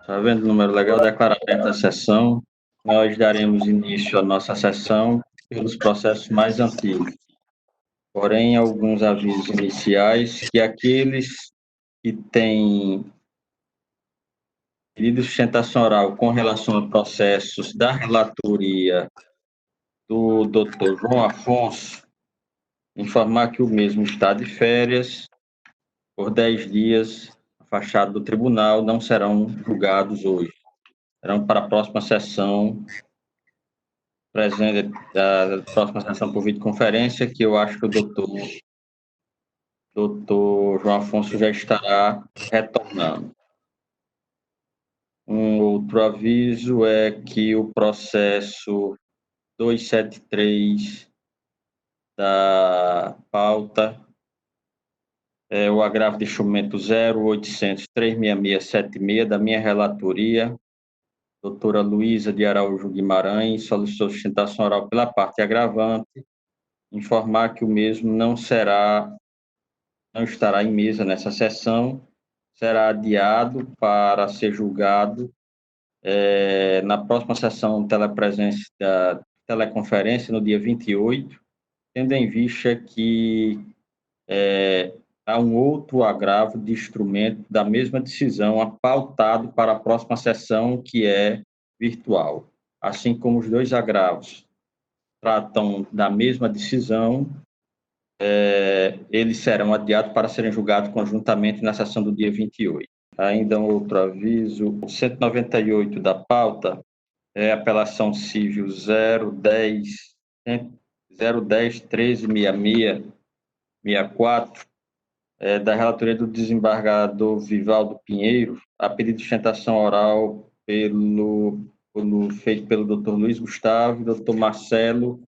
Está vendo o número legal? Declara aberta a sessão. Nós daremos início à nossa sessão pelos processos mais antigos. Porém, alguns avisos iniciais que aqueles que têm pedido de sustentação oral com relação a processos da relatoria do Dr. João Afonso, informar que o mesmo está de férias por 10 dias, afastado do tribunal, não serão julgados hoje. Serão para a próxima sessão, presente da próxima sessão por videoconferência, que eu acho que o doutor João Afonso já estará retornando. Um outro aviso é que o processo 273 da pauta é o agravo de instrumento 0800-36676 da minha relatoria, doutora Luísa de Araújo Guimarães, solicitou sustentação oral pela parte agravante, informar que o mesmo não estará em mesa nessa sessão, será adiado para ser julgado na próxima sessão de teleconferência, no dia 28, tendo em vista que há um outro agravo de instrumento da mesma decisão apautado para a próxima sessão, que é virtual. Assim como os dois agravos tratam da mesma decisão, eles serão adiados para serem julgados conjuntamente na sessão do dia 28. Ainda um outro aviso, o 198 da pauta é a apelação civil 010-1366-64, da relatoria do desembargador Vivaldo Pinheiro, a pedido de sustentação oral feito pelo Dr. Luiz Gustavo e Dr. Marcelo.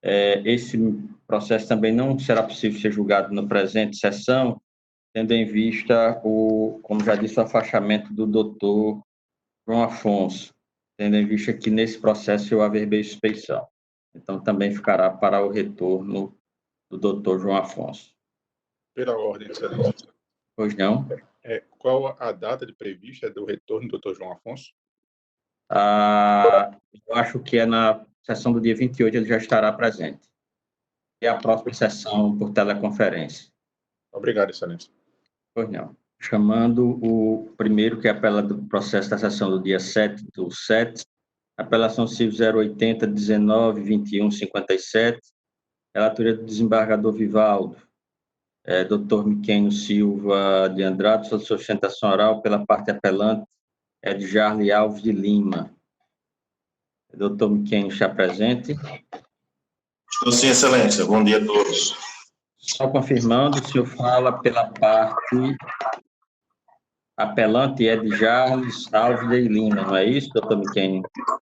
Esse processo também não será possível ser julgado na presente sessão, tendo em vista, como já disse, o afastamento do Dr. João Afonso, tendo em vista que nesse processo eu averbei suspeição. Então, também ficará para o retorno do Dr. João Afonso. Pela ordem, excelência. Pois não? Qual a data de prevista do retorno do Dr. João Afonso? Eu acho que é na sessão do dia 28, ele já estará presente. E a próxima sessão por teleconferência. Obrigado, excelência. Pois não. Chamando o primeiro, que é apela do processo da sessão do dia 7/7, apelação civil 080-19-21-57, relatoria do desembargador Vivaldo, Dr. Miqueno Silva de Andrade, sob sustentação oral pela parte apelante, de Jarle Alves de Lima. Dr. Miqueno está presente? Estou sim, excelência. Bom dia a todos. Só confirmando, o senhor fala pela parte apelante é de Jarles Alves de Lima, não é isso, doutor Miqueno?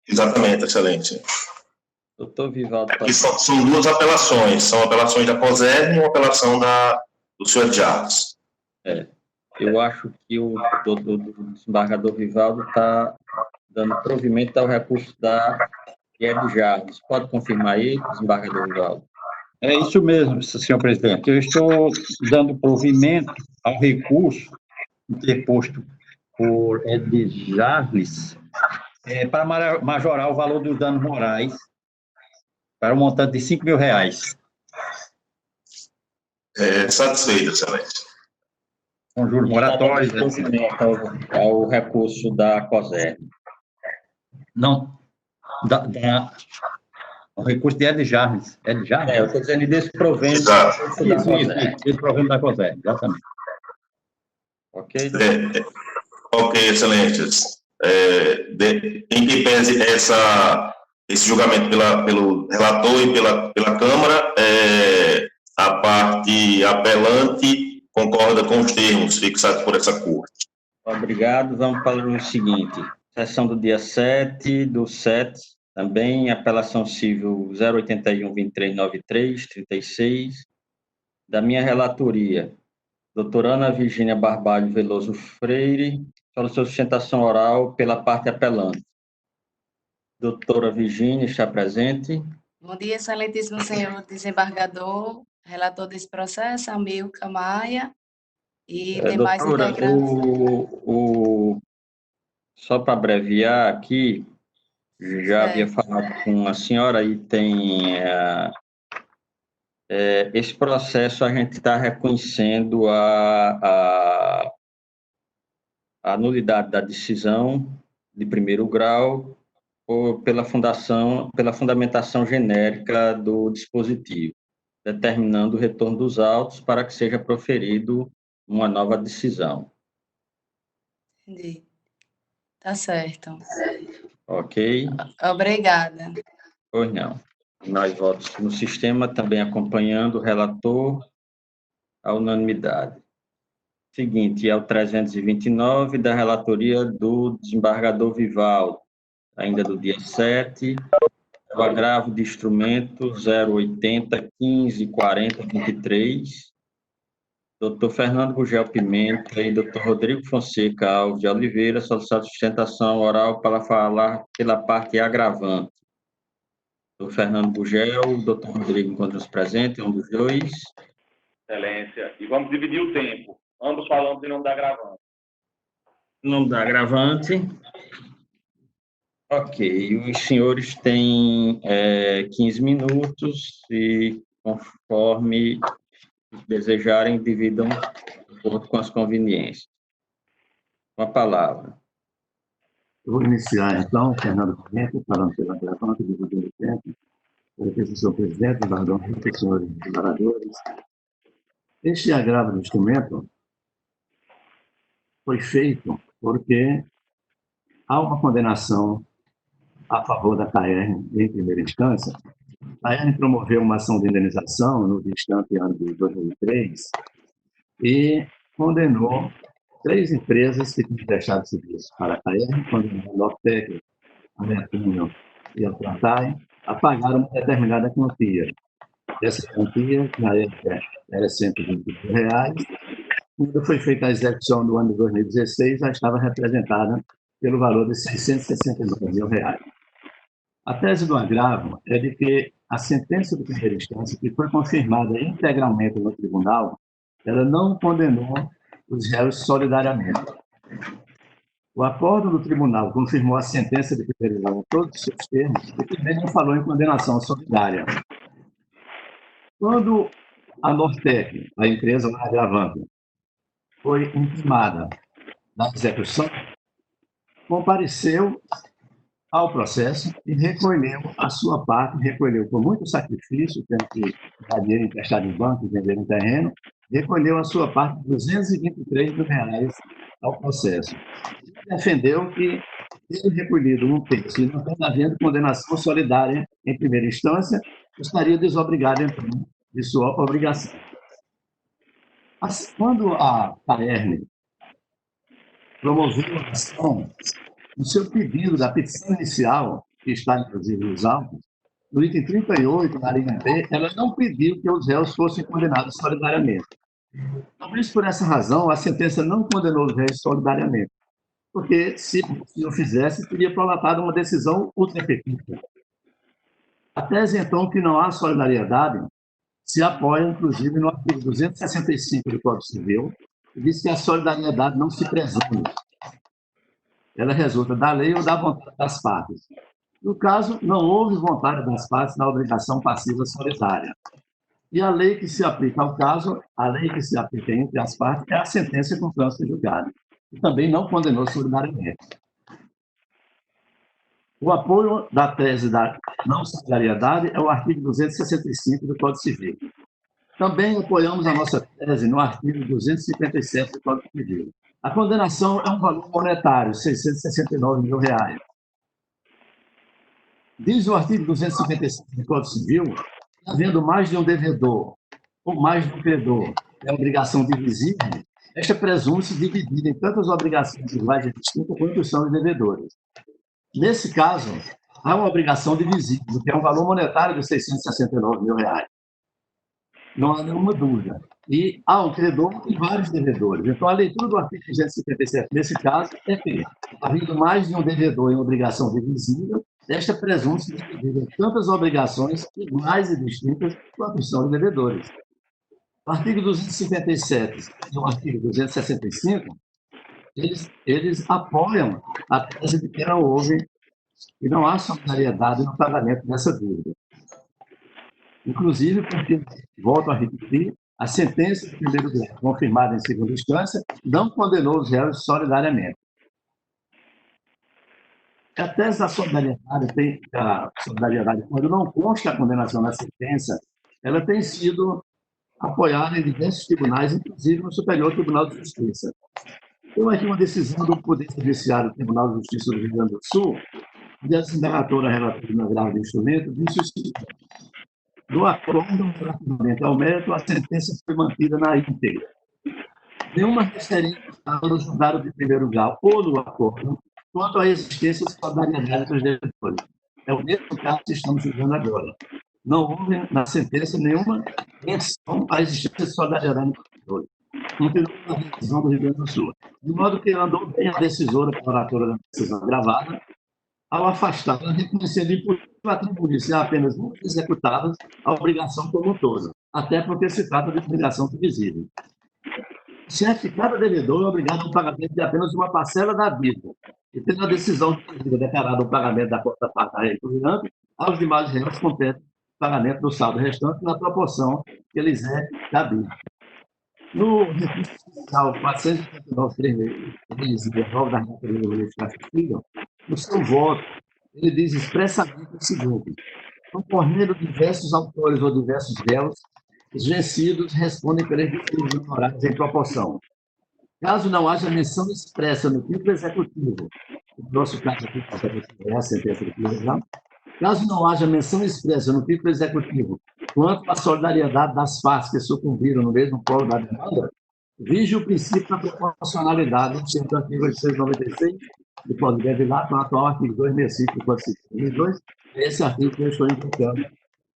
Exatamente, excelente. Doutor Vivaldo... Aqui são duas apelações. São apelações da COSERN e uma apelação do senhor Jarles. Eu acho que o desembargador Vivaldo está dando provimento ao recurso que é de Jarles. Pode confirmar aí, desembargador Vivaldo? É isso mesmo, senhor presidente. Eu estou dando provimento ao recurso interposto por de Jarles para majorar o valor dos danos morais para um montante de R$5.000. Satisfeito, excelente. Com juros moratórios, ao recurso da COSERN. Não, o recurso de Ed Jarles. Eu estou dizendo desse provento. Esse provento da COSERN, exatamente. Ok? Ok, excelentes. Em que pese esse julgamento pelo relator e pela Câmara, a parte apelante concorda com os termos fixados por essa Corte. Obrigado. Vamos para o seguinte. Sessão do dia 7/7, também apelação civil 081-2393-36, da minha relatoria, doutora Ana Virgínia Barbalho Veloso Freire, solicitou sustentação oral pela parte apelante. Doutora Virgínia está presente? Bom dia, excelentíssimo senhor desembargador, relator desse processo, Amilca Maia e demais doutora, integrantes. Só para abreviar aqui, já havia falado com a senhora e tem esse processo a gente está reconhecendo a nulidade da decisão de primeiro grau ou pela fundamentação genérica do dispositivo, determinando o retorno dos autos para que seja proferido uma nova decisão. Entendi. Tá certo. Ok? Obrigada. Pois não. Nós votos no sistema também acompanhando o relator à unanimidade. Seguinte, é o 329 da relatoria do desembargador Vivaldo, ainda do dia 7, o agravo de instrumento 080 15 40 23, Dr. Fernando Gugel Pimenta e Dr. Rodrigo Fonseca Alves de Oliveira, solicitado sustentação oral para falar pela parte agravante. Dr. Fernando Gugel, Dr. Rodrigo encontra-se presente, um dos dois. Excelência. E vamos dividir o tempo. Ambos falamos em nome da agravante. Em nome da agravante. Ok, os senhores têm 15 minutos e, conforme desejarem, dividam de acordo com as conveniências. Com a palavra. Eu vou iniciar, então, Fernando Pimenta, falando pela agravante, dividindo o tempo. Agradeço, senhor presidente, desembargador, senhores desembargadores. Este agravo do instrumento foi feito porque há uma condenação a favor da CAERN em primeira instância. A CAERN promoveu uma ação de indenização no distante ano de 2003 e condenou 3 empresas que tinham prestado serviço para a CAERN, condenou a Nortec, a Netinho e a Plantai, a pagar uma determinada quantia. Essa quantia, na época, era R$ 120 mil. Quando foi feita a execução no ano de 2016, já estava representada pelo valor de R$ 669 mil. A tese do agravo é de que a sentença de primeira instância, que foi confirmada integralmente no tribunal, ela não condenou os réus solidariamente. O acordo do tribunal confirmou a sentença de primeiro grau em todos os seus termos e também não falou em condenação solidária. Quando a Nortec, a empresa agravante, foi intimada da execução, compareceu ao processo e recolheu a sua parte, recolheu com muito sacrifício, tendo que dar dinheiro emprestado em banco, vender um terreno, recolheu a sua parte de R$ 223 mil ao processo. E defendeu que, tendo recolhido um terço e não tendo havendo condenação solidária em primeira instância, estaria desobrigado, então, de sua obrigação. Quando a CAERN promoveu a ação, no seu pedido da petição inicial, que está inclusive nos autos, no item 38, na linha B, ela não pediu que os réus fossem condenados solidariamente. Talvez por essa razão, a sentença não condenou os réus solidariamente, porque, se o fizesse, teria prolatado uma decisão ultra-efetiva. A tese, então, que não há solidariedade se apoia, inclusive, no artigo 265 do Código Civil, que diz que a solidariedade não se presume. Ela resulta da lei ou da vontade das partes. No caso, não houve vontade das partes na obrigação passiva solidária. E a lei que se aplica ao caso, a lei que se aplica entre as partes, é a sentença com trânsito julgado, que também não condenou solidariamente. O apoio da tese da não solidariedade é o artigo 265 do Código Civil. Também apoiamos a nossa tese no artigo 257 do Código Civil. A condenação é um valor monetário, R$ 669 mil. Diz o artigo 255 do Código Civil, havendo mais de um devedor ou mais de um credor, é obrigação divisível, esta presume-se dividida em tantas obrigações iguais e distintas quanto são os devedores. Nesse caso, há uma obrigação divisível, que é um valor monetário de R$ 669 mil. Não há nenhuma dúvida. E há um credor e vários devedores. Então, a leitura do artigo 257, nesse caso, é que, havendo mais de um devedor em obrigação divisível, esta presume-se dividida em tantas obrigações iguais e distintas quanto são os devedores. O artigo 257 e o artigo 265 eles apoiam a tese de que não houve e não há solidariedade no pagamento dessa dívida. Inclusive, porque, volto a repetir, a sentença de primeiro grau, confirmada em segunda instância, não condenou os réus solidariamente. A tese da solidariedade, quando não consta a condenação na sentença, ela tem sido apoiada em diversos tribunais, inclusive no Superior Tribunal de Justiça. Tem aqui uma decisão do Poder Judiciário do Tribunal de Justiça do Rio Grande do Sul, onde a desembargadora relatora no grau do instrumento disse o seguinte: do acordo relativamente ao mérito, a sentença foi mantida na íntegra. Nenhuma referência no julgado de primeiro grau ou no acordo quanto à existência de solidariedade entre os devedores. É o mesmo caso que estamos julgando agora. Não houve na sentença nenhuma menção à existência de solidariedade entre os devedores. Não teve uma decisão do Rio Grande do Sul. De modo que andou bem a decisora, a relatora da decisão gravada, ao afastá-la, reconhecendo impossível atribuir-se a apenas multas executadas a obrigação como um todo, até porque se trata de obrigação divisível. Se cada devedor é obrigado ao pagamento de apenas uma parcela da dívida, e tendo a decisão de dívida declarada o pagamento da quarta parte da recuperante, aos demais réus compete o pagamento do saldo restante na proporção que lhes é cabível. No recurso fiscal 489 da Natureza do Legislativo, no seu voto, ele diz expressamente o seguinte: concorrendo diversos autores ou diversos réus, os vencidos respondem pelas dívidas honorárias em proporção. Caso não haja menção expressa no título executivo, no nosso caso aqui é a sentença do primeiro grau, caso não haja menção expressa no título executivo quanto à solidariedade das partes que sucumbiram no mesmo polo da demanda, vige o princípio da proporcionalidade, sendo o artigo 896 do Código de Devilato, no atual artigo 265 do Código Civil de 2002, é esse artigo que eu estou indicando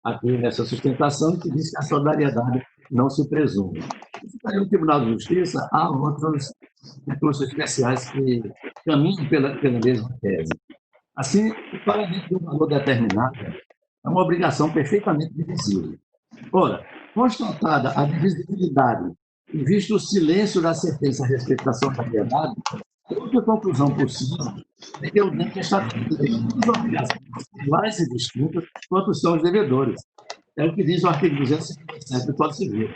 aqui nessa sustentação, que diz que a solidariedade não se presume. No Tribunal de Justiça, há outros recursos especiais que caminham pela mesma tese. Assim, o pagamento de um valor determinado é uma obrigação perfeitamente divisível. Ora, constatada a divisibilidade e visto o silêncio da sentença a respeito da solidariedade, a única conclusão possível é que o débito está tendo duas obrigações iguais e distintas quanto são os devedores. É o que diz o artigo 257 do Código Civil.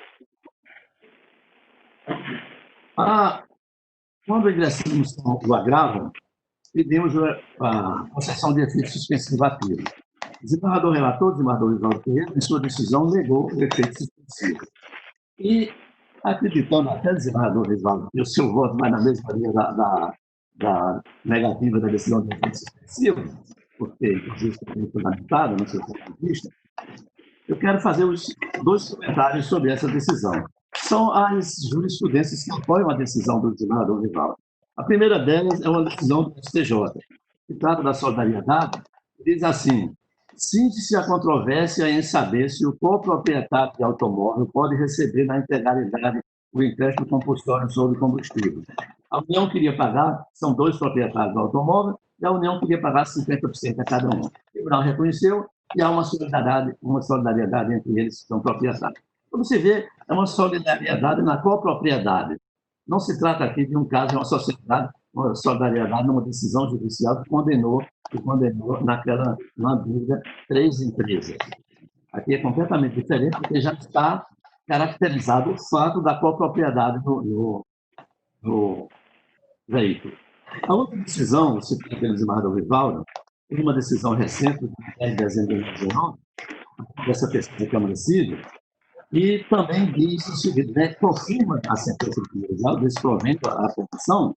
Quando ingressamos o agravo, pedimos a concessão de efeito suspensivo ativo. O desembargador relator, o desembargador Rivaldo Ferreira, em sua decisão, negou o efeito suspensivo. E, acreditando até o desembargador Rivaldo, que o seu voto vai na mesma linha da negativa da decisão de efeito suspensivo, porque, inclusive, foi fundamentada no seu ponto de vista, eu quero fazer os dois comentários sobre essa decisão. São as jurisprudências que apoiam a decisão do desembargador Rivaldo. A primeira delas é uma decisão do STJ, que trata da solidariedade, e diz assim: cinde-se a controvérsia em saber se o coproprietário de automóvel pode receber na integralidade o empréstimo compulsório sobre combustível. A União queria pagar, são dois proprietários do automóvel, e a União queria pagar 50% a cada um. O tribunal reconheceu e há uma solidariedade entre eles que são proprietários. Como se vê, é uma solidariedade na copropriedade. Não se trata aqui de um caso de uma sociedade, uma solidariedade numa decisão judicial que condenou na dúvida, 3 empresas. Aqui é completamente diferente, porque já está caracterizado o fato da copropriedade no veículo. A outra decisão, citada pelo desembargador Rivaldo, é uma decisão recente, de 10 de dezembro de 2019, dessa terceira Câmara Civil, e também diz o seguinte, né, confirma a sentença do primeiro grau, desse provento à petição,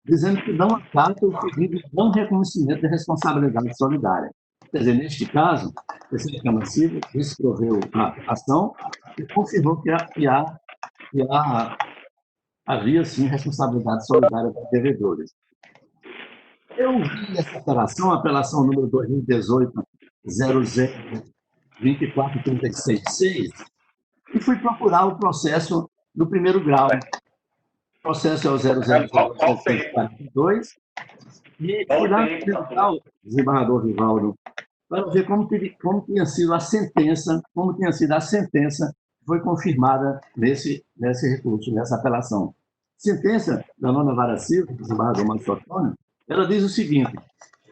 dizendo que não acata o pedido de não reconhecimento de responsabilidade solidária. Quer dizer, neste caso, a terceira Câmara Civil desproveu a ação e confirmou que havia, sim, responsabilidade solidária dos devedores. Eu vi essa apelação, a apelação número 2018-00-2436-6, e fui procurar o processo do primeiro grau. O processo é o 00442, e fui lá no primeiro grau, desembargador Rivaldo, para ver como tinha sido a sentença, que foi confirmada nesse recurso, nessa apelação. sentença da nona vara civil, do desembargador Márcio Antônio, ela diz o seguinte: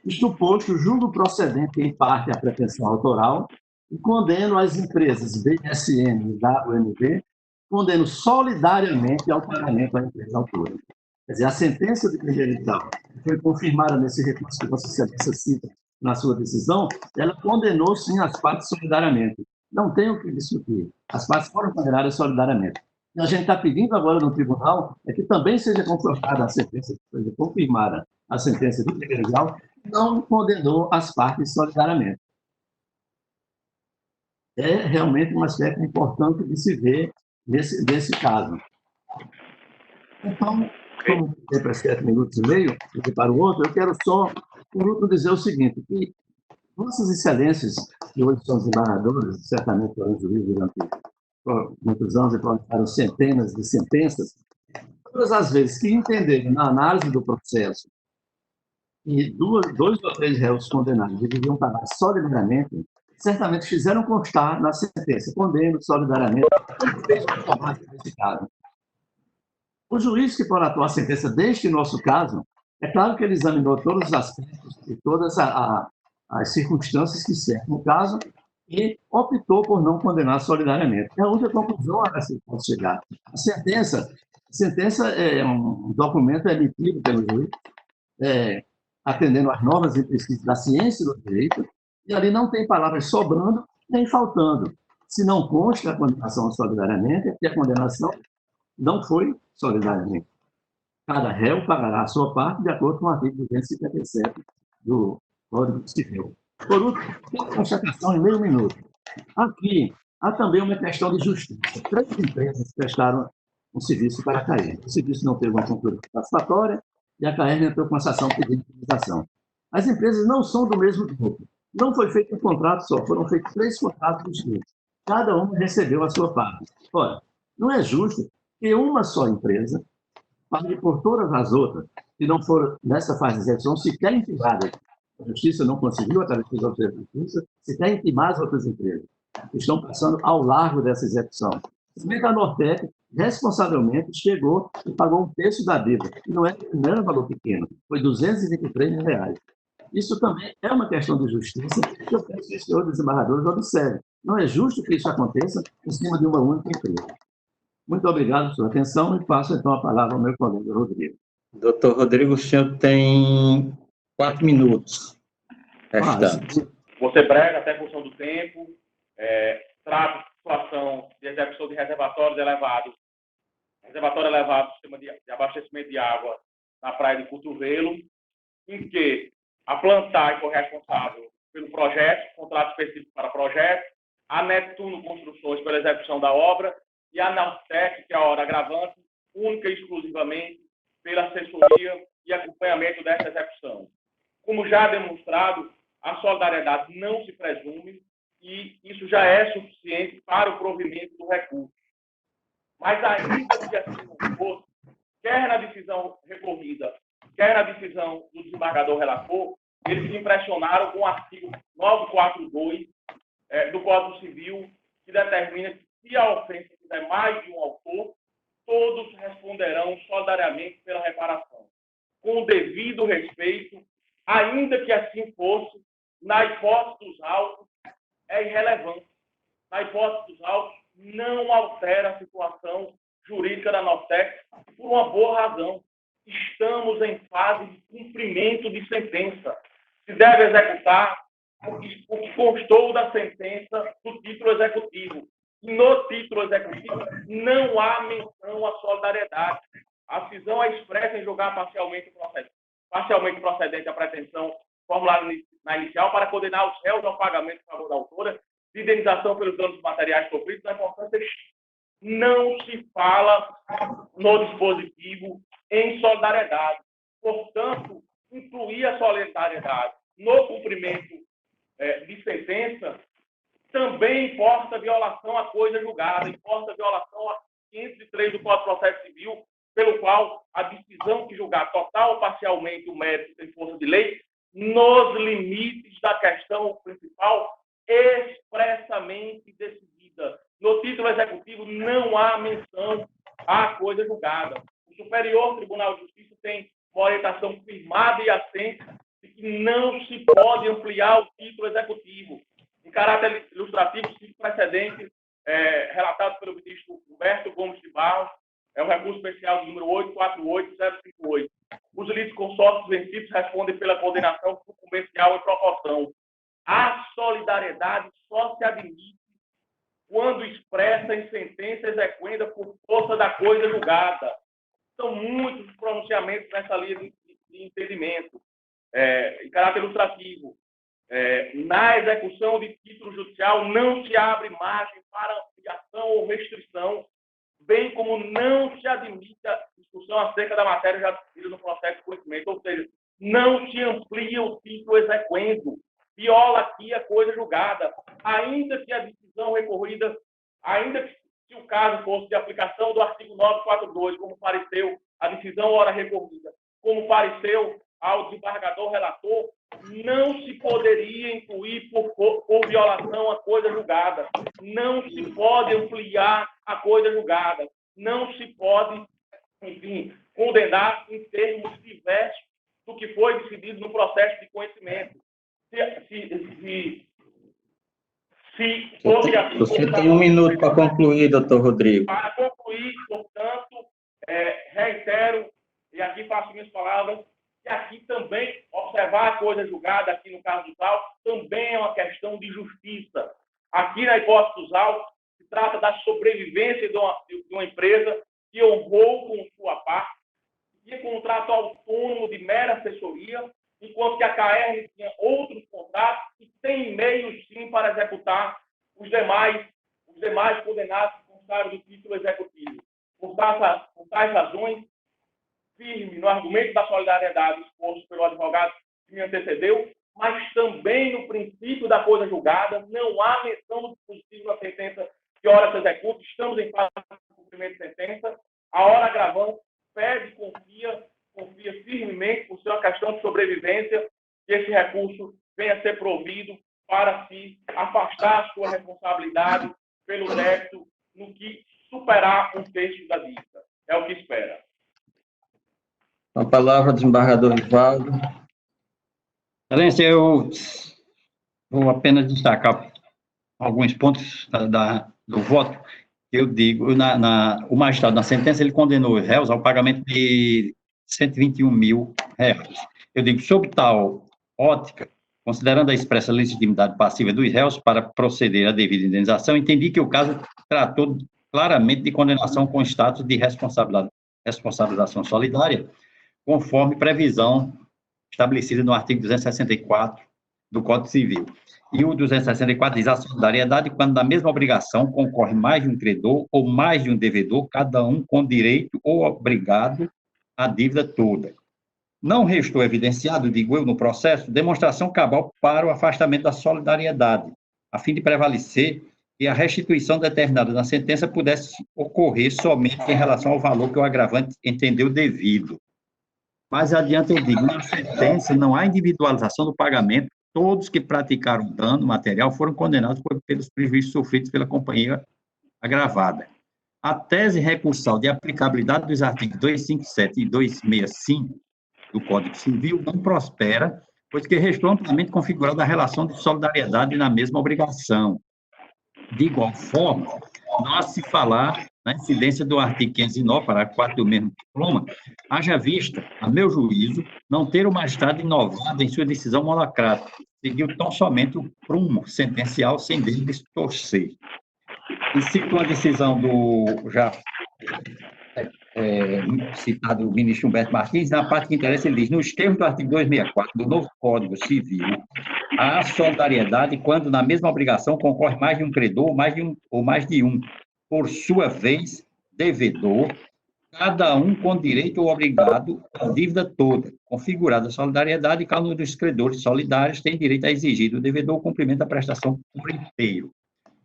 isto posto, julgo procedente em parte a pretensão autoral e condeno as empresas BSN e WNB, condeno solidariamente ao pagamento à empresa autora. Quer dizer, a sentença de primeira instância, que foi confirmada nesse recurso que Vossa Excelência cita na sua decisão, ela condenou, sim, as partes solidariamente. Não tem o que discutir. As partes foram condenadas solidariamente. E a gente está pedindo agora no tribunal é que também seja confortada a sentença, seja confirmada a sentença de primeiro grau, não condenou as partes solidariamente. É realmente um aspecto importante de se ver nesse caso. Então, como tem para 7 minutos e meio, e para o outro, eu quero só, por último, dizer o seguinte, que Vossas Excelências, que hoje são desembargadores, certamente foram juízes durante muitos anos e pronunciaram centenas de sentenças, todas as vezes que entenderam na análise do processo e dois ou três réus condenados deviam pagar solidariamente, certamente fizeram constar na sentença, condeno solidariamente, como fez o Tomás nesse caso. O juiz que palatou a sentença deste nosso caso, é claro que ele examinou todos os aspectos e todas as circunstâncias que cercam o caso e optou por não condenar solidariamente. É a única conclusão a que se pode chegar. A sentença é um documento emitido pelo juiz, atendendo às normas e princípios da ciência do direito, e ali não tem palavras sobrando nem faltando. Se não consta a condenação solidariamente, é que a condenação não foi solidariamente. Cada réu pagará a sua parte de acordo com o artigo 257 do Código Civil. Por último, tem uma constatação em meio minuto. Aqui, há também uma questão de justiça. 3 empresas prestaram um serviço para a CAERN. O serviço não teve uma conclusão satisfatória e a CAERN entrou com essa ação pedindo indenização. As empresas não são do mesmo grupo. Não foi feito um contrato só, foram feitos 3 contratos distintos. Cada uma recebeu a sua parte. Ora, não é justo que uma só empresa pague por todas as outras, que não foram, nessa fase de execução, sequer intimadas. A Justiça não conseguiu, através dos autores da Justiça, sequer intimar as outras empresas, que estão passando ao largo dessa execução. Simplesmente a Nortec, responsavelmente, chegou e pagou 1/3 da dívida. E não era um valor pequeno, foi R$223 mil. Isso também é uma questão de justiça que eu peço que os senhores desembargadores observem. Não é justo que isso aconteça em cima de uma única empresa. Muito obrigado por sua atenção e passo, então, a palavra ao meu colega Rodrigo. Doutor Rodrigo, o senhor tem 4 minutos restantes. Vou ser breve, até em função do tempo. Trata de situação de execução de reservatório elevado do sistema de abastecimento de água na praia de Cotovelo, em que a Plantar foi responsável pelo projeto, contrato específico para projeto, a Netuno Construções pela execução da obra e a Nortec, que é a hora agravante, única e exclusivamente pela assessoria e acompanhamento dessa execução. Como já demonstrado, a solidariedade não se presume e isso já é suficiente para o provimento do recurso. Mas ainda que assim não fosse, quer na decisão recorrida, quer na decisão do desembargador relator, eles se impressionaram com o artigo 942 do Código Civil, que determina que se a ofensa tiver mais de um autor, todos responderão solidariamente pela reparação, com o devido respeito, ainda que assim fosse, na hipótese dos autos, é irrelevante. Na hipótese dos autos, não altera a situação jurídica da Nortec por uma boa razão. Estamos em fase de cumprimento de sentença. Se deve executar o que constou da sentença do título executivo. E no título executivo não há menção à solidariedade. A decisão é expressa em julgar parcialmente procedente a pretensão formulada na inicial para condenar os réus ao pagamento em favor da autora de indenização pelos danos materiais sofridos. A importância não se fala no dispositivo em solidariedade. Portanto, incluir a solidariedade no cumprimento de sentença também importa violação à coisa julgada, importa violação ao 503 do Código de Processo Civil, pelo qual a decisão que julgar total ou parcialmente o mérito tem força de lei, nos limites da questão principal, expressamente decidida. No título executivo não há menção à coisa julgada. O Superior Tribunal de Justiça tem uma orientação firmada e assente de que não se pode ampliar o título executivo. Em caráter ilustrativo, cito precedente relatado pelo ministro Humberto Gomes de Barros, é o recurso especial número 848058. Os litisconsórcios vencidos respondem pela condenação sucumbencial em proporção. A solidariedade só se admite quando expressa em sentença exequenda por força da coisa julgada. São muitos pronunciamentos nessa linha de entendimento. Em caráter ilustrativo, na execução de título judicial não se abre margem para ampliação ou restrição, bem como não se admite a discussão acerca da matéria já decidida no processo de conhecimento, ou seja, não se amplia o título exequendo, viola aqui a coisa julgada, ainda que a decisão recorrida, ainda que se o caso fosse de aplicação do artigo 942, como pareceu a decisão ora recorrida, como pareceu ao desembargador relator, não se poderia incluir por violação a coisa julgada, não se pode ampliar a coisa julgada, não se pode, enfim, condenar em termos diversos do que foi decidido no processo de conhecimento. Se fosse assim, você tem 1 minuto para concluir, doutor Rodrigo. Para concluir, portanto, reitero, e aqui faço minhas palavras, que aqui também, observar a coisa julgada, aqui no caso do Zau, também é uma questão de justiça. Aqui na hipótese do Zau, se trata da sobrevivência de uma empresa que honrou com sua parte, tinha contrato autônomo de mera assessoria, enquanto que a KR tinha outros contratos e tem meios, sim, para executar os demais condenados que constaram do título executivo. Por tais razões, firme no argumento da solidariedade exposto pelo advogado que me antecedeu, mas também no princípio da coisa julgada, não há menção do dispositivo da sentença que ora se executa, estamos em fase de cumprimento de sentença, a hora agravante pede e confia firmemente, por ser uma questão de sobrevivência, que esse recurso venha a ser provido para se afastar a sua responsabilidade pelo débito no que superar um terço da dívida. É o que espera. Com a palavra, desembargador Rivaldo. Excelência, eu vou apenas destacar alguns pontos do voto. Eu digo, o magistrado, na sentença, ele condenou os réus ao pagamento de R$121 mil. Eu digo, sob tal ótica, considerando a expressa legitimidade passiva dos réus para proceder à devida indenização, entendi que o caso tratou claramente de condenação com status de responsabilização solidária, conforme previsão estabelecida no artigo 264 do Código Civil. E o 264 diz a solidariedade quando da mesma obrigação concorre mais de um credor ou mais de um devedor, cada um com direito ou obrigado à dívida toda. Não restou evidenciado, digo eu, no processo, demonstração cabal para o afastamento da solidariedade, a fim de prevalecer que a restituição determinada na sentença pudesse ocorrer somente em relação ao valor que o agravante entendeu devido. Mais adiante eu digo, na sentença não há individualização do pagamento, todos que praticaram dano material foram condenados pelos prejuízos sofridos pela companhia agravada. A tese recursal de aplicabilidade dos artigos 257 e 265 do Código Civil não prospera, pois que restou amplamente configurada a relação de solidariedade na mesma obrigação. De igual forma, não há se falar na incidência do artigo 509, parágrafo 4 do mesmo diploma, haja vista, a meu juízo, não ter o magistrado inovado em sua decisão monocrática, seguiu tão somente o prumo sentencial sem dele distorcer. E cito a decisão do já citado ministro Humberto Martins, na parte que interessa, ele diz, nos termos do artigo 264 do novo Código Civil, há solidariedade quando na mesma obrigação concorre mais de um credor ou mais de um, por sua vez, devedor, cada um com direito ou obrigado à dívida toda, configurada a solidariedade, e cada um dos credores solidários tem direito a exigir do devedor o cumprimento da prestação por inteiro.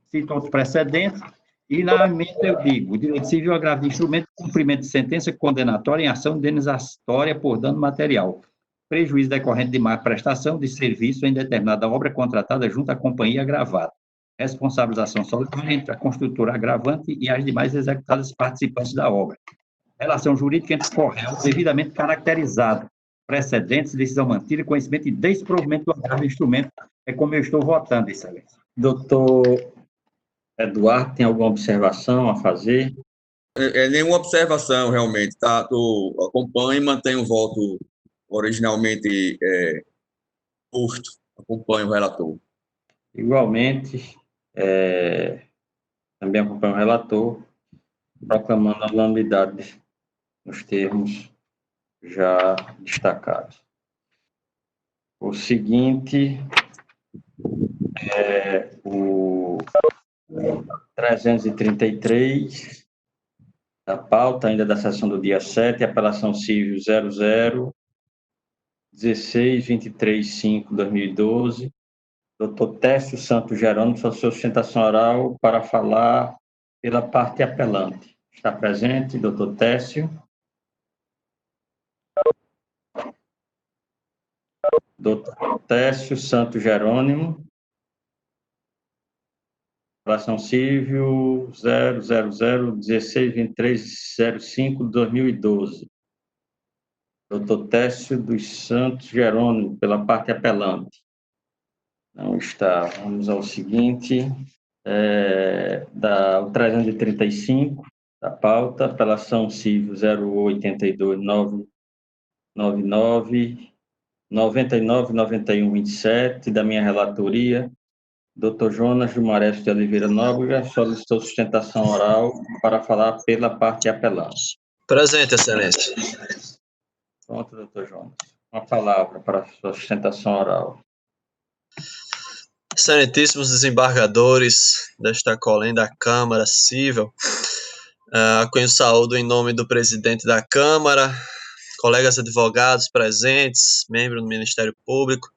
Cito outros precedentes, e na emenda eu digo, o direito civil agrava de instrumento de cumprimento de sentença condenatória em ação indenizatória por dano material, prejuízo decorrente de má prestação de serviço em determinada obra contratada junto à companhia agravada, responsabilização solidária entre a construtora agravante e as demais executadas participantes da obra. relação jurídica entre correio devidamente caracterizada, precedentes, decisão mantida, conhecimento e desprovimento do agravo instrumento, é como eu estou votando, excelência. Doutor Eduardo, tem alguma observação a fazer? Nenhuma observação, realmente, tá? Eu acompanho e mantenho o voto originalmente posto. Acompanho o relator. Igualmente, também acompanho o relator, proclamando a unanimidade nos termos já destacados. O seguinte é o 333 da pauta, ainda da sessão do dia 7, apelação civil 00-16-23-5-2012, doutor Técio Santos Jerônimo, sua sustentação oral para falar pela parte apelante. Está presente, doutor Técio? Doutor Técio Santos Jerônimo. Apelação civil 000-16-23-05-2012. Doutor Técio dos Santos Jerônimo, pela parte apelante. Não está. Vamos ao seguinte, o 335 da pauta, apelação civil 082-999-99-91-27, da minha relatoria. Dr. Jonas Jumarez de Oliveira Nóbrega solicitou sustentação oral para falar pela parte apelante. Presente, excelência. Pronto, doutor Jonas. Uma palavra para a sua sustentação oral. Excelentíssimos desembargadores desta colém da Câmara Civil, cunho saúdo em nome do presidente da Câmara, colegas advogados presentes, membros do Ministério Público,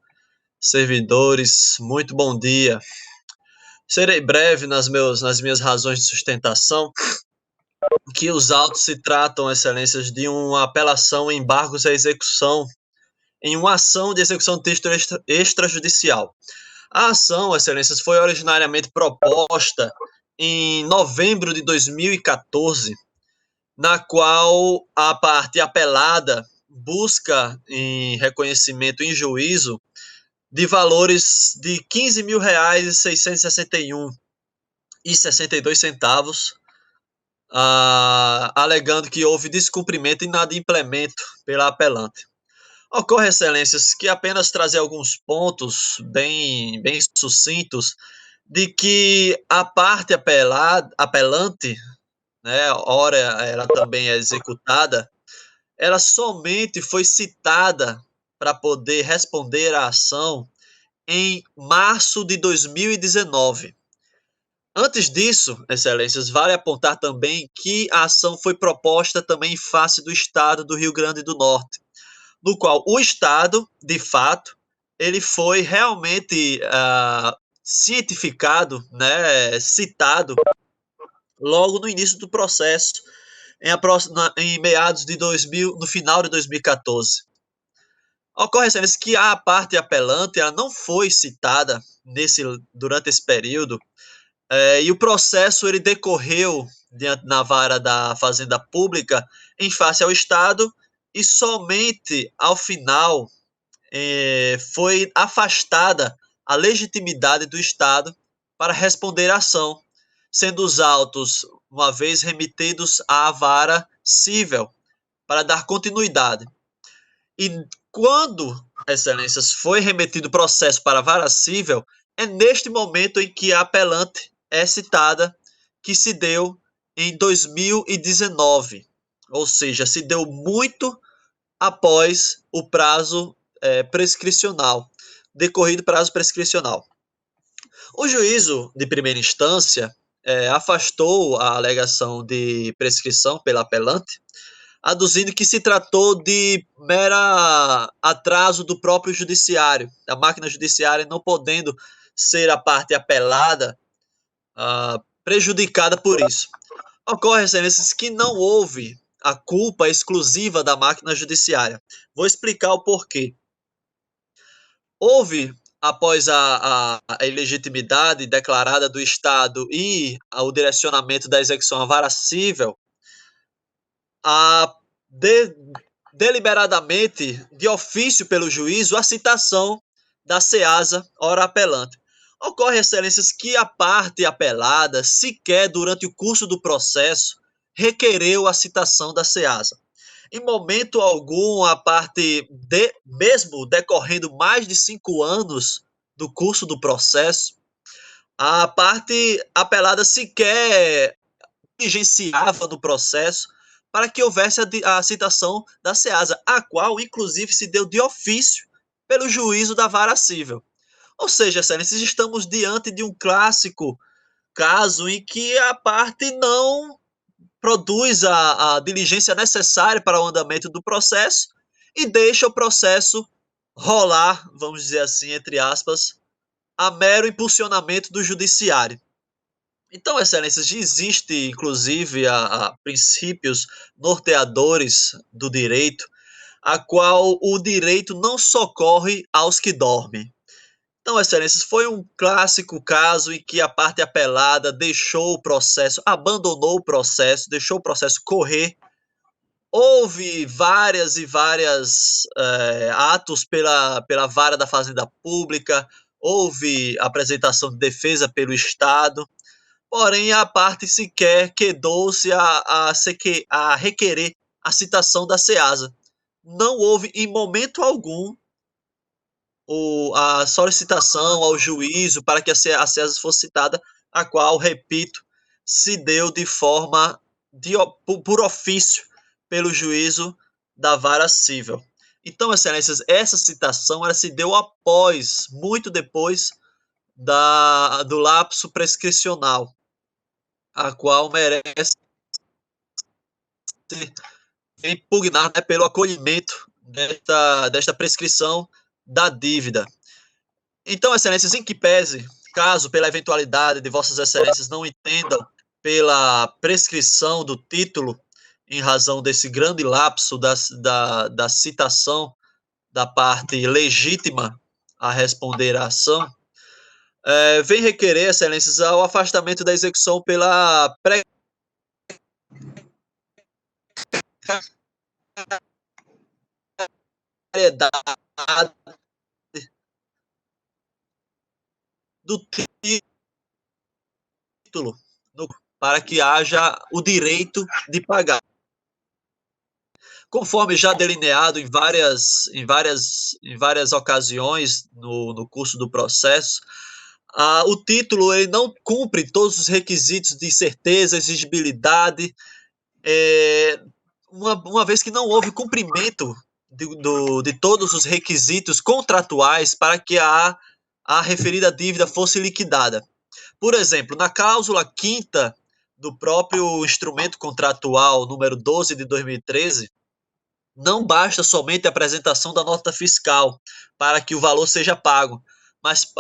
servidores, muito bom dia. Serei breve nas minhas razões de sustentação, que os autos se tratam, excelências, de uma apelação em embargos à execução, em uma ação de execução de texto extrajudicial. A ação, excelências, foi originariamente proposta em novembro de 2014, na qual a parte apelada busca em reconhecimento em juízo de valores de R$ 15.661,62, alegando que houve descumprimento e inadimplemento pela apelante. Ocorre, excelências, que apenas trazer alguns pontos bem sucintos de que a parte apelante, né, ora ela também é executada, ela somente foi citada para poder responder à ação em março de 2019. Antes disso, excelências, vale apontar também que a ação foi proposta também em face do estado do Rio Grande do Norte, no qual o Estado, de fato, ele foi realmente cientificado, né, citado, logo no início do processo, em meados de 2000, no final de 2014. Ocorre, excelência, que a parte apelante ela não foi citada durante esse período, e o processo ele decorreu na vara da Fazenda Pública em face ao Estado, e somente ao final foi afastada a legitimidade do Estado para responder à ação, sendo os autos, uma vez remetidos à vara civil, para dar continuidade. E quando, excelências, foi remetido o processo para a vara civil, é neste momento em que a apelante é citada, que se deu em 2019, ou seja, se deu muito após o prazo prescricional, decorrido prazo prescricional. O juízo de primeira instância afastou a alegação de prescrição pela apelante, aduzindo que se tratou de mera atraso do próprio judiciário, a máquina judiciária não podendo ser a parte apelada prejudicada por isso. Ocorre, excelências, que não houve a culpa exclusiva da máquina judiciária. Vou explicar o porquê. Houve, após a ilegitimidade declarada do Estado e o direcionamento da execução à vara civil, deliberadamente, de ofício pelo juízo, a citação da SEASA, ora apelante. Ocorre, excelências, que a parte apelada sequer durante o curso do processo requereu a citação da SEASA. Em momento algum, a parte, mesmo decorrendo mais de 5 anos do curso do processo, a parte apelada sequer diligenciava no processo para que houvesse a citação da SEASA, a qual, inclusive, se deu de ofício pelo juízo da vara civil. Ou seja, excelências, estamos diante de um clássico caso em que a parte não produz a diligência necessária para o andamento do processo e deixa o processo rolar, vamos dizer assim, entre aspas, a mero impulsionamento do judiciário. Então, excelências, existe inclusive a princípios norteadores do direito, a qual o direito não socorre aos que dormem. Então, excelências, foi um clássico caso em que a parte apelada deixou o processo, abandonou o processo, deixou o processo correr. Houve várias e várias atos pela vara da Fazenda Pública, houve apresentação de defesa pelo Estado, porém a parte sequer quedou-se a requerer a citação da SEASA. Não houve em momento algum a solicitação ao juízo para que a SEASA fosse citada, a qual, repito, se deu de forma por ofício pelo juízo da vara civil. Então, excelências, essa citação ela se deu após, muito depois do lapso prescricional, a qual merece impugnar, né, pelo acolhimento desta prescrição da dívida. Então, excelências, em que pese, caso pela eventualidade de vossas excelências não entendam pela prescrição do título, em razão desse grande lapso da citação da parte legítima a responder à ação, vem requerer, excelências, o afastamento da execução pela precariedade do título, para que haja o direito de pagar. Conforme já delineado em várias ocasiões no curso do processo, o título ele não cumpre todos os requisitos de certeza, exigibilidade, uma vez que não houve cumprimento de todos os requisitos contratuais para que a referida dívida fosse liquidada. Por exemplo, na cláusula 5ª do próprio instrumento contratual número 12 de 2013, não basta somente a apresentação da nota fiscal para que o valor seja pago, mas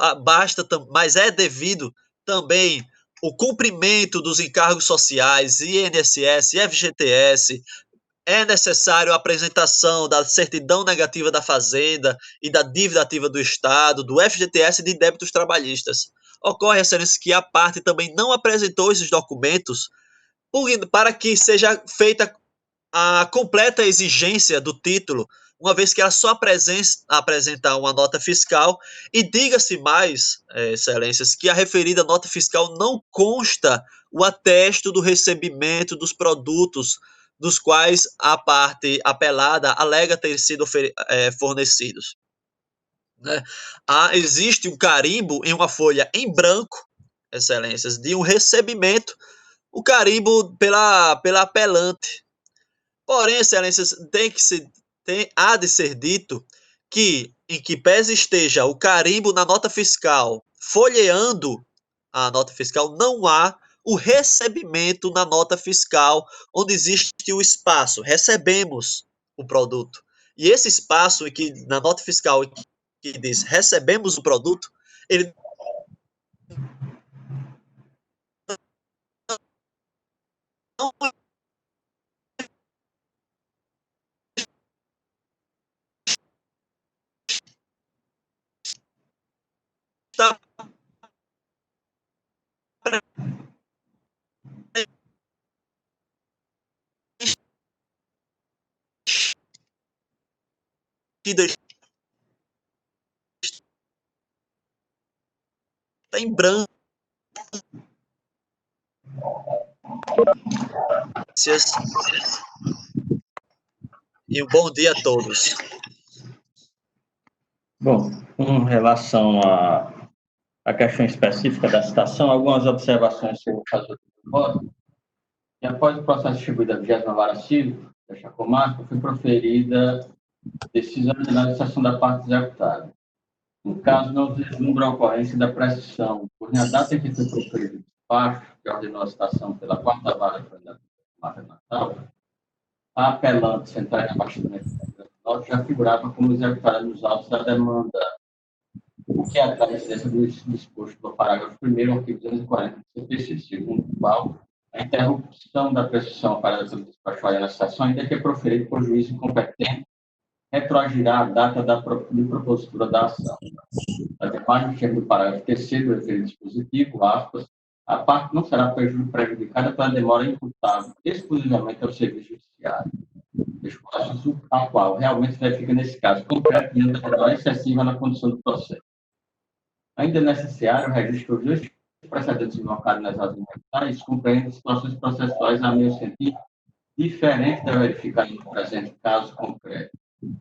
é devido também o cumprimento dos encargos sociais, INSS, FGTS, é necessário a apresentação da certidão negativa da Fazenda e da dívida ativa do Estado, do FGTS e de débitos trabalhistas. Ocorre, excelência, que a parte também não apresentou esses documentos para que seja feita a completa exigência do título, uma vez que ela só apresenta uma nota fiscal, e diga-se mais, excelências, que a referida nota fiscal não consta o atesto do recebimento dos produtos dos quais a parte apelada alega ter sido fornecidos. Né? Existe um carimbo em uma folha em branco, excelências, de um recebimento, o carimbo pela apelante. Porém, excelências, há de ser dito que, em que pese esteja o carimbo na nota fiscal, folheando a nota fiscal, não há o recebimento na nota fiscal, onde existe o espaço, recebemos o produto. E esse espaço aqui na nota fiscal que diz recebemos o produto, ele não está que está em branco. E um bom dia a todos. Bom, com relação à questão específica da citação, algumas observações que eu vou fazer do voto. E após o processo distribuído da 20ª Vara Civil da Chacomarca, foi proferida decisão de finalização da parte executada. No caso, não vislumbra a ocorrência da prescrição, pois na data em que foi proferido o despacho, que ordenou a citação pela 4ª Vara da Comarca de Natal, a apelante central de abastecimento já figurava como executada nos autos da demanda, o que é a incidência do disposto no parágrafo 1º, artigo 240 do CPC, segundo o qual a interrupção da prescrição para o despacho na citação, ainda que é proferido por juiz incompetente, retroagirá a data de propositura da ação. A imagem do parágrafo 3º do referido dispositivo, aspas, a parte não será prejudicada pela demora imputável exclusivamente ao serviço judiciário, a qual realmente verifica nesse caso concreto diante da demora excessiva na condução do processo. Ainda é necessário o registro dos precedentes invocados nas ordens mentais, compreendendo situações processuais, a meu sentido, diferente da verificada no presente caso concreto,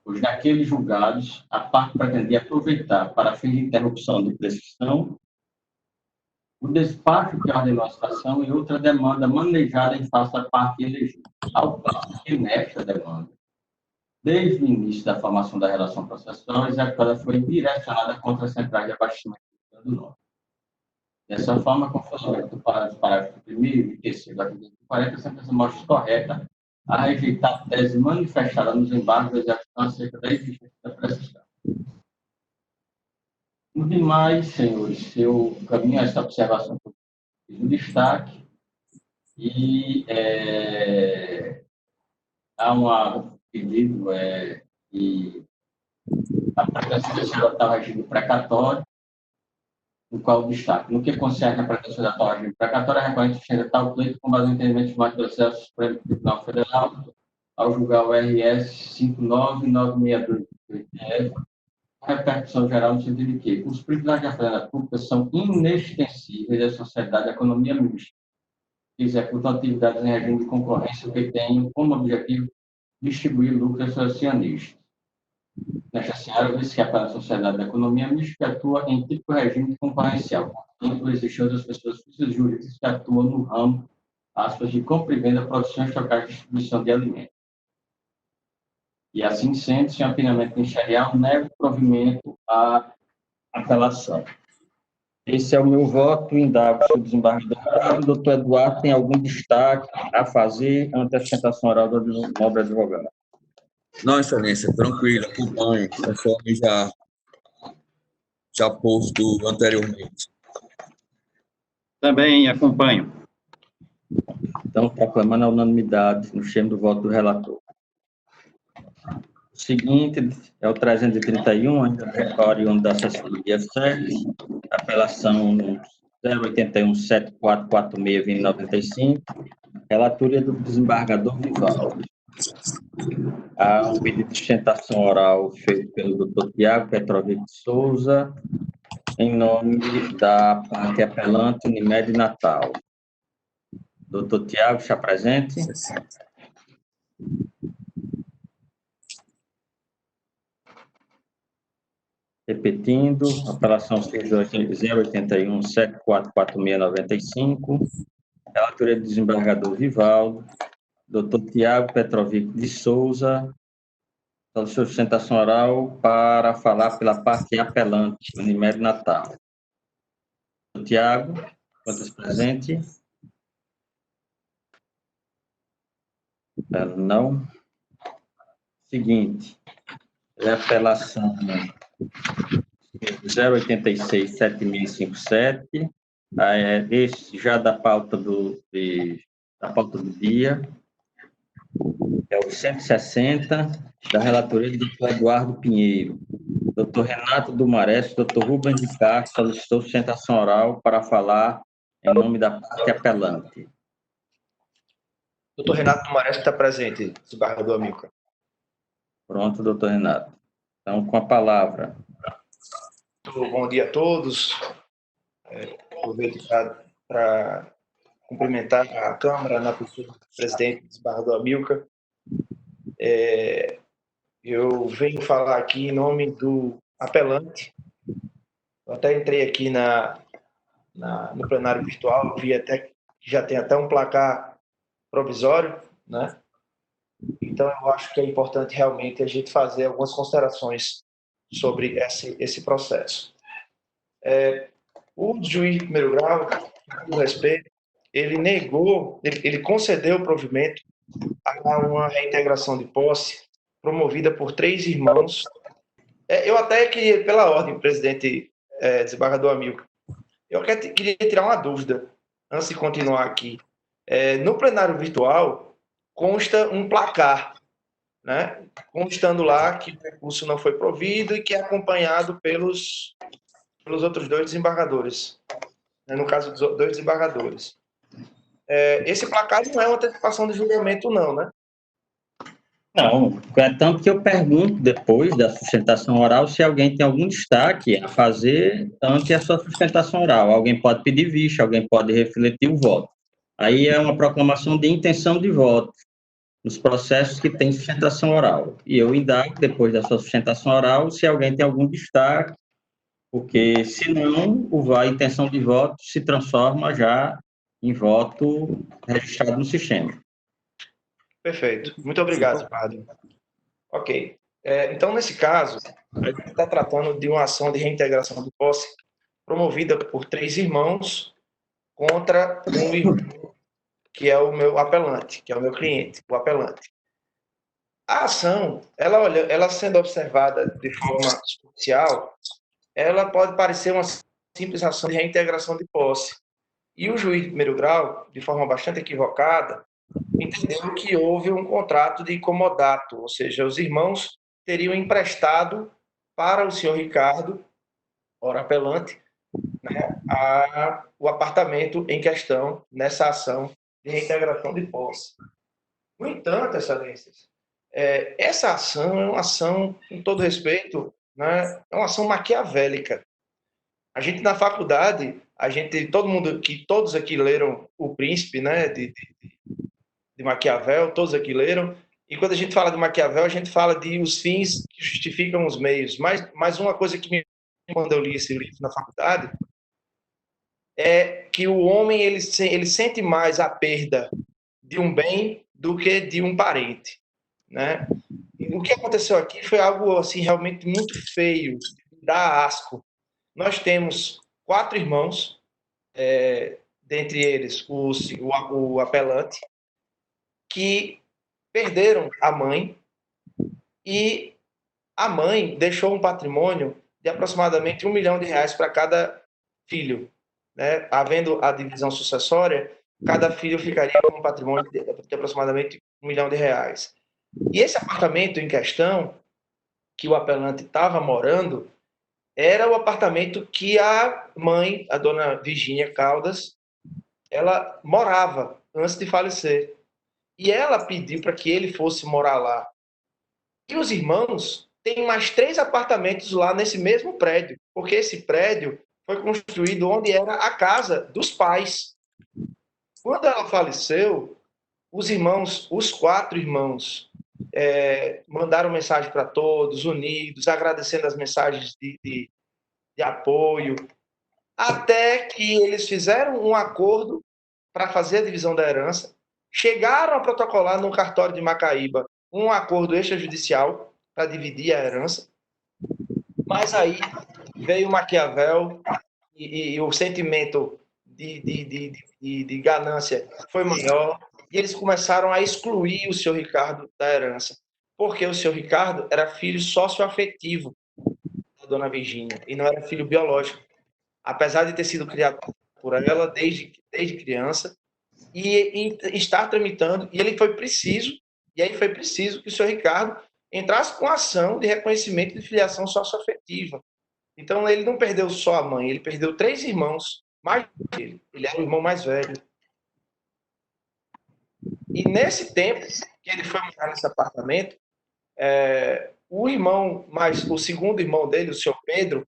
pois naqueles julgados, a parte pretendia aproveitar para fins de interrupção de prescrição o despacho que ordenou a citação e outra demanda manejada em face da parte elegível, ao passo que nesta demanda, desde o início da formação da relação processual, a executada foi direcionada contra a central de abastecimento do Rio Grande do Norte. Dessa forma, conforme o parágrafo 1º e 3º do artigo 40, a sentença mostra correta a rejeitar a tese manifestada nos embargos da execução acerca da existência da prescrição. No demais, senhores, eu caminho a essa observação que eu fiz no destaque e há um pedido que a pretensão desse atual regime precatório, no qual o destaque, no que concerne a pretensão da atual regime precatório, a recorrente sustenta tal pleito com base no entendimento de mais processo Supremo Tribunal Federal, ao julgar o RS 59962 a repercussão geral no sentido de que os privilégios da fazenda pública são inextensíveis à sociedade da economia mista, que executam atividades em regime de concorrência que tenham como objetivo distribuir lucro aos seus acionistas. Nesta seara, vê-se que a sociedade da economia mista que atua em típico regime de concorrencial, portanto, existem outras pessoas físicas e jurídicas que atuam no ramo, aspas, de compra e venda, produção, estocagem e distribuição de alimentos. E assim sendo, sem opinamento ministerial, nego provimento à apelação. Esse é o meu voto. Indago se o desembargador. O doutor Eduardo tem algum destaque a fazer ante a sustentação oral do nobre advogado? Não, excelência, tranquilo, acompanho, conforme já posto anteriormente. Também acompanho. Então, proclamando a unanimidade no termo do voto do relator. O seguinte é o 331, ainda oriundo da assessoria SERS, apelação 081-7446-2095, relatoria do desembargador Vivaldo. Há um pedido de sustentação oral feito pelo doutor Tiago Petrovic de Souza, em nome da parte apelante Unimed Natal. Doutor Tiago, está presente? Repetindo, apelação 081-7446-95, relatoria do desembargador Vivaldo, doutor Tiago Petrovic de Souza, sustentação oral para falar pela parte apelante, Unimed Natal. Doutor Tiago, quantos presente? Não. Seguinte, é a apelação 086-7657, esse já da pauta do dia, é o 160, da relatoria do doutor Eduardo Pinheiro. Doutor Renato Dumarés, doutor Rubens de Castro solicitou sustentação oral para falar em nome da parte apelante. Doutor Renato Dumarés está presente, desembargador Amilcar. Pronto, doutor Renato. Então, com a palavra. Bom dia a todos. Aproveito para cumprimentar a Câmara, na pessoa do presidente desembargador Amilcar. Eu venho falar aqui em nome do apelante. Eu até entrei aqui no plenário virtual, vi até que já tem até um placar provisório, né? Então, eu acho que é importante realmente a gente fazer algumas considerações sobre esse processo. O juiz de primeiro grau, com respeito, ele concedeu o provimento a uma reintegração de posse promovida por 3 irmãos. Eu até queria, pela ordem, presidente desembargador Amilcar, eu queria tirar uma dúvida antes de continuar aqui. No plenário virtual consta um placar, né? Constando lá que o recurso não foi provido e que é acompanhado pelos outros 2 desembargadores, né? No caso dos 2 desembargadores. Esse placar não é uma antecipação de julgamento, não, né? Não, é tanto que eu pergunto depois da sustentação oral se alguém tem algum destaque a fazer ante a sua sustentação oral. Alguém pode pedir vista, alguém pode refletir o voto. Aí é uma proclamação de intenção de voto nos processos que têm sustentação oral. E eu indago, depois da sua sustentação oral, se alguém tem algum destaque, porque, senão, a intenção de voto se transforma já em voto registrado no sistema. Perfeito. Muito obrigado, desembargador. Ok. Então, nesse caso, a gente está tratando de uma ação de reintegração de posse promovida por 3 irmãos contra um irmão, que é o meu apelante, que é o meu cliente, o apelante. A ação, ela sendo observada de forma superficial, ela pode parecer uma simples ação de reintegração de posse. E o juiz de primeiro grau, de forma bastante equivocada, entendeu que houve um contrato de comodato, ou seja, os irmãos teriam emprestado para o senhor Ricardo, ora apelante, né, o apartamento em questão nessa ação de reintegração de posse. No entanto, excelências, essa ação é uma ação, com todo respeito, né, é uma ação maquiavélica. A gente na faculdade, todos aqui leram O Príncipe, né, de Maquiavel, todos aqui leram, e quando a gente fala de Maquiavel, a gente fala de os fins que justificam os meios. Mas uma coisa que quando eu li esse livro na faculdade, é que o homem ele sente mais a perda de um bem do que de um parente, né? E o que aconteceu aqui foi algo assim realmente muito feio, dá asco. Nós temos 4 irmãos, dentre eles o apelante, que perderam a mãe, e a mãe deixou um patrimônio de aproximadamente R$1 milhão para cada filho, né? Havendo a divisão sucessória, cada filho ficaria com um patrimônio de aproximadamente R$1 milhão. E esse apartamento em questão, que o apelante estava morando, era o apartamento que a mãe, a dona Virgínia Caldas, ela morava antes de falecer. E ela pediu para que ele fosse morar lá. E os irmãos têm mais 3 apartamentos lá nesse mesmo prédio, porque esse prédio foi construído onde era a casa dos pais. Quando ela faleceu, os 4 irmãos, mandaram mensagem para todos, unidos, agradecendo as mensagens de apoio, até que eles fizeram um acordo para fazer a divisão da herança, chegaram a protocolar no cartório de Macaíba um acordo extrajudicial para dividir a herança, mas aí veio Maquiavel e o sentimento de ganância foi maior, e eles começaram a excluir o senhor Ricardo da herança, porque o senhor Ricardo era filho socioafetivo da dona Virgínia, e não era filho biológico, apesar de ter sido criado por ela desde criança, e estar tramitando, e aí foi preciso que o senhor Ricardo entrasse com ação de reconhecimento de filiação socioafetiva. Então, ele não perdeu só a mãe, ele perdeu 3 irmãos, mais ele era o irmão mais velho. E nesse tempo que ele foi morar nesse apartamento, o irmão, mas o segundo irmão dele, o senhor Pedro,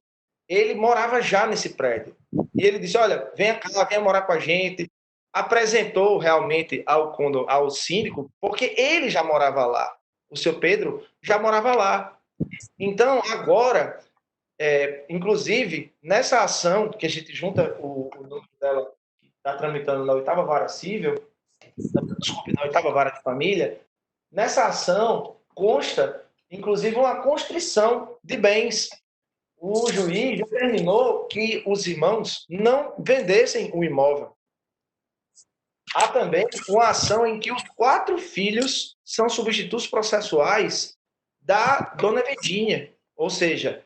ele morava já nesse prédio. E ele disse, olha, venha cá, venha morar com a gente. Apresentou realmente ao síndico, porque ele já morava lá. O senhor Pedro já morava lá. Então, agora, inclusive, nessa ação que a gente junta o nome dela, que está tramitando na 8ª Vara Civil, desculpe, na 8ª Vara de Família, nessa ação consta, inclusive, uma constrição de bens. O juiz determinou que os irmãos não vendessem o imóvel. Há também uma ação em que os 4 filhos são substitutos processuais da dona Vedinha. Ou seja,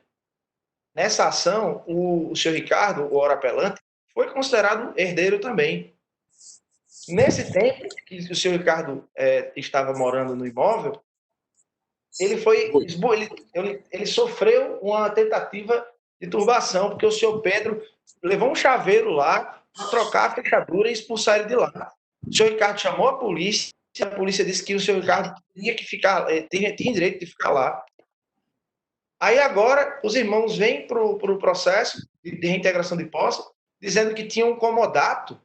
nessa ação, o senhor Ricardo, o orapelante, foi considerado herdeiro também. Nesse tempo que o senhor Ricardo estava morando no imóvel, ele sofreu uma tentativa de turbação, porque o senhor Pedro levou um chaveiro lá para trocar a fechadura e expulsar ele de lá. O senhor Ricardo chamou a polícia disse que o senhor Ricardo tinha que ficar, tinha direito de ficar lá. Aí agora os irmãos vêm para o processo de reintegração de posse, dizendo que tinham um comodato,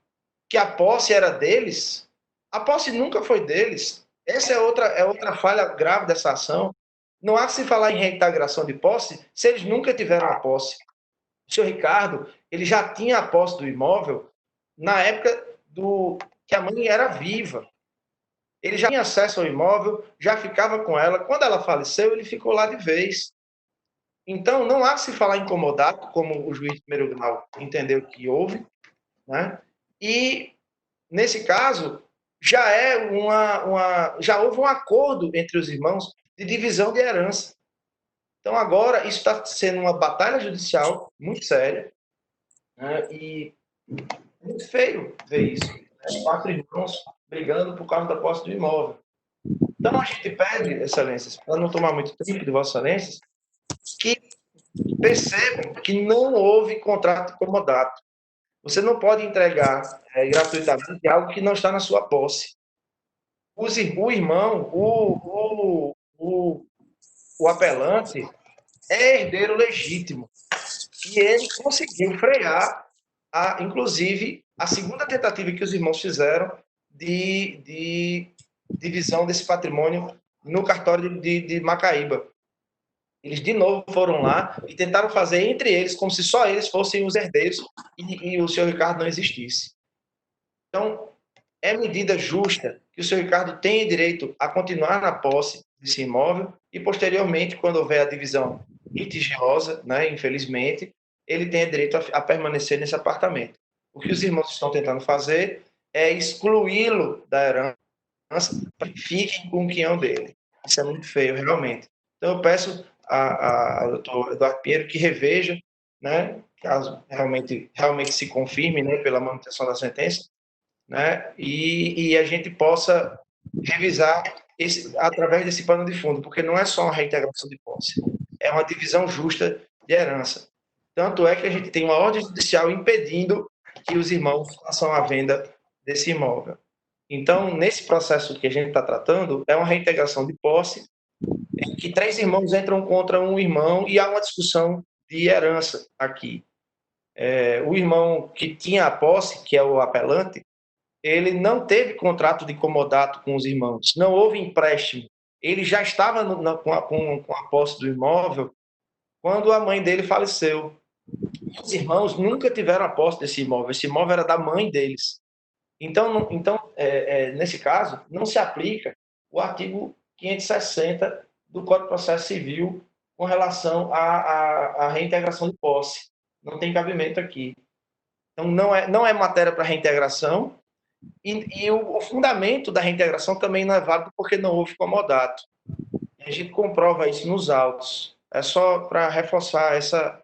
que a posse era deles. A posse nunca foi deles. Essa é outra falha grave dessa ação. Não há que se falar em reintegração de posse se eles nunca tiveram a posse. O senhor Ricardo, ele já tinha a posse do imóvel na época que a mãe era viva. Ele já tinha acesso ao imóvel, já ficava com ela. Quando ela faleceu, ele ficou lá de vez. Então, não há que se falar em comodato, como o juiz de primeiro grau entendeu que houve, né? E, nesse caso, já houve um acordo entre os irmãos de divisão de herança. Então, agora, isso está sendo uma batalha judicial muito séria, né? E é muito feio ver isso, né? 4 irmãos brigando por causa da posse do imóvel. Então, a gente pede, excelências, para não tomar muito tempo de vossas excelências, que percebam que não houve contrato de comodato. Você não pode entregar gratuitamente algo que não está na sua posse. O irmão, o apelante, é herdeiro legítimo. E ele conseguiu frear, inclusive, a segunda tentativa que os irmãos fizeram de divisão desse patrimônio no cartório de Macaíba. Eles, de novo, foram lá e tentaram fazer entre eles como se só eles fossem os herdeiros e o senhor Ricardo não existisse. Então, é medida justa que o senhor Ricardo tenha direito a continuar na posse desse imóvel e, posteriormente, quando houver a divisão litigiosa, né, infelizmente, ele tenha direito a permanecer nesse apartamento. O que os irmãos estão tentando fazer é excluí-lo da herança para que fiquem com o quinhão dele. Isso é muito feio, realmente. Então, eu peço ao doutor Eduardo Pinheiro que reveja, né, caso realmente se confirme, né, pela manutenção da sentença, né, e a gente possa revisar através desse pano de fundo, porque não é só uma reintegração de posse, é uma divisão justa de herança. Tanto é que a gente tem uma ordem judicial impedindo que os irmãos façam a venda desse imóvel. Então, nesse processo que a gente está tratando, é uma reintegração de posse, em que 3 irmãos entram contra um irmão e há uma discussão de herança aqui. O irmão que tinha a posse, que é o apelante, ele não teve contrato de comodato com os irmãos, não houve empréstimo. Ele já estava com a posse do imóvel quando a mãe dele faleceu. Os irmãos nunca tiveram a posse desse imóvel, esse imóvel era da mãe deles. Então nesse caso, não se aplica o artigo 560 do Código de Processo Civil com relação à reintegração de posse. Não tem cabimento aqui. Então, não é matéria para reintegração e o fundamento da reintegração também não é válido porque não houve comodato. A gente comprova isso nos autos. É só para reforçar essa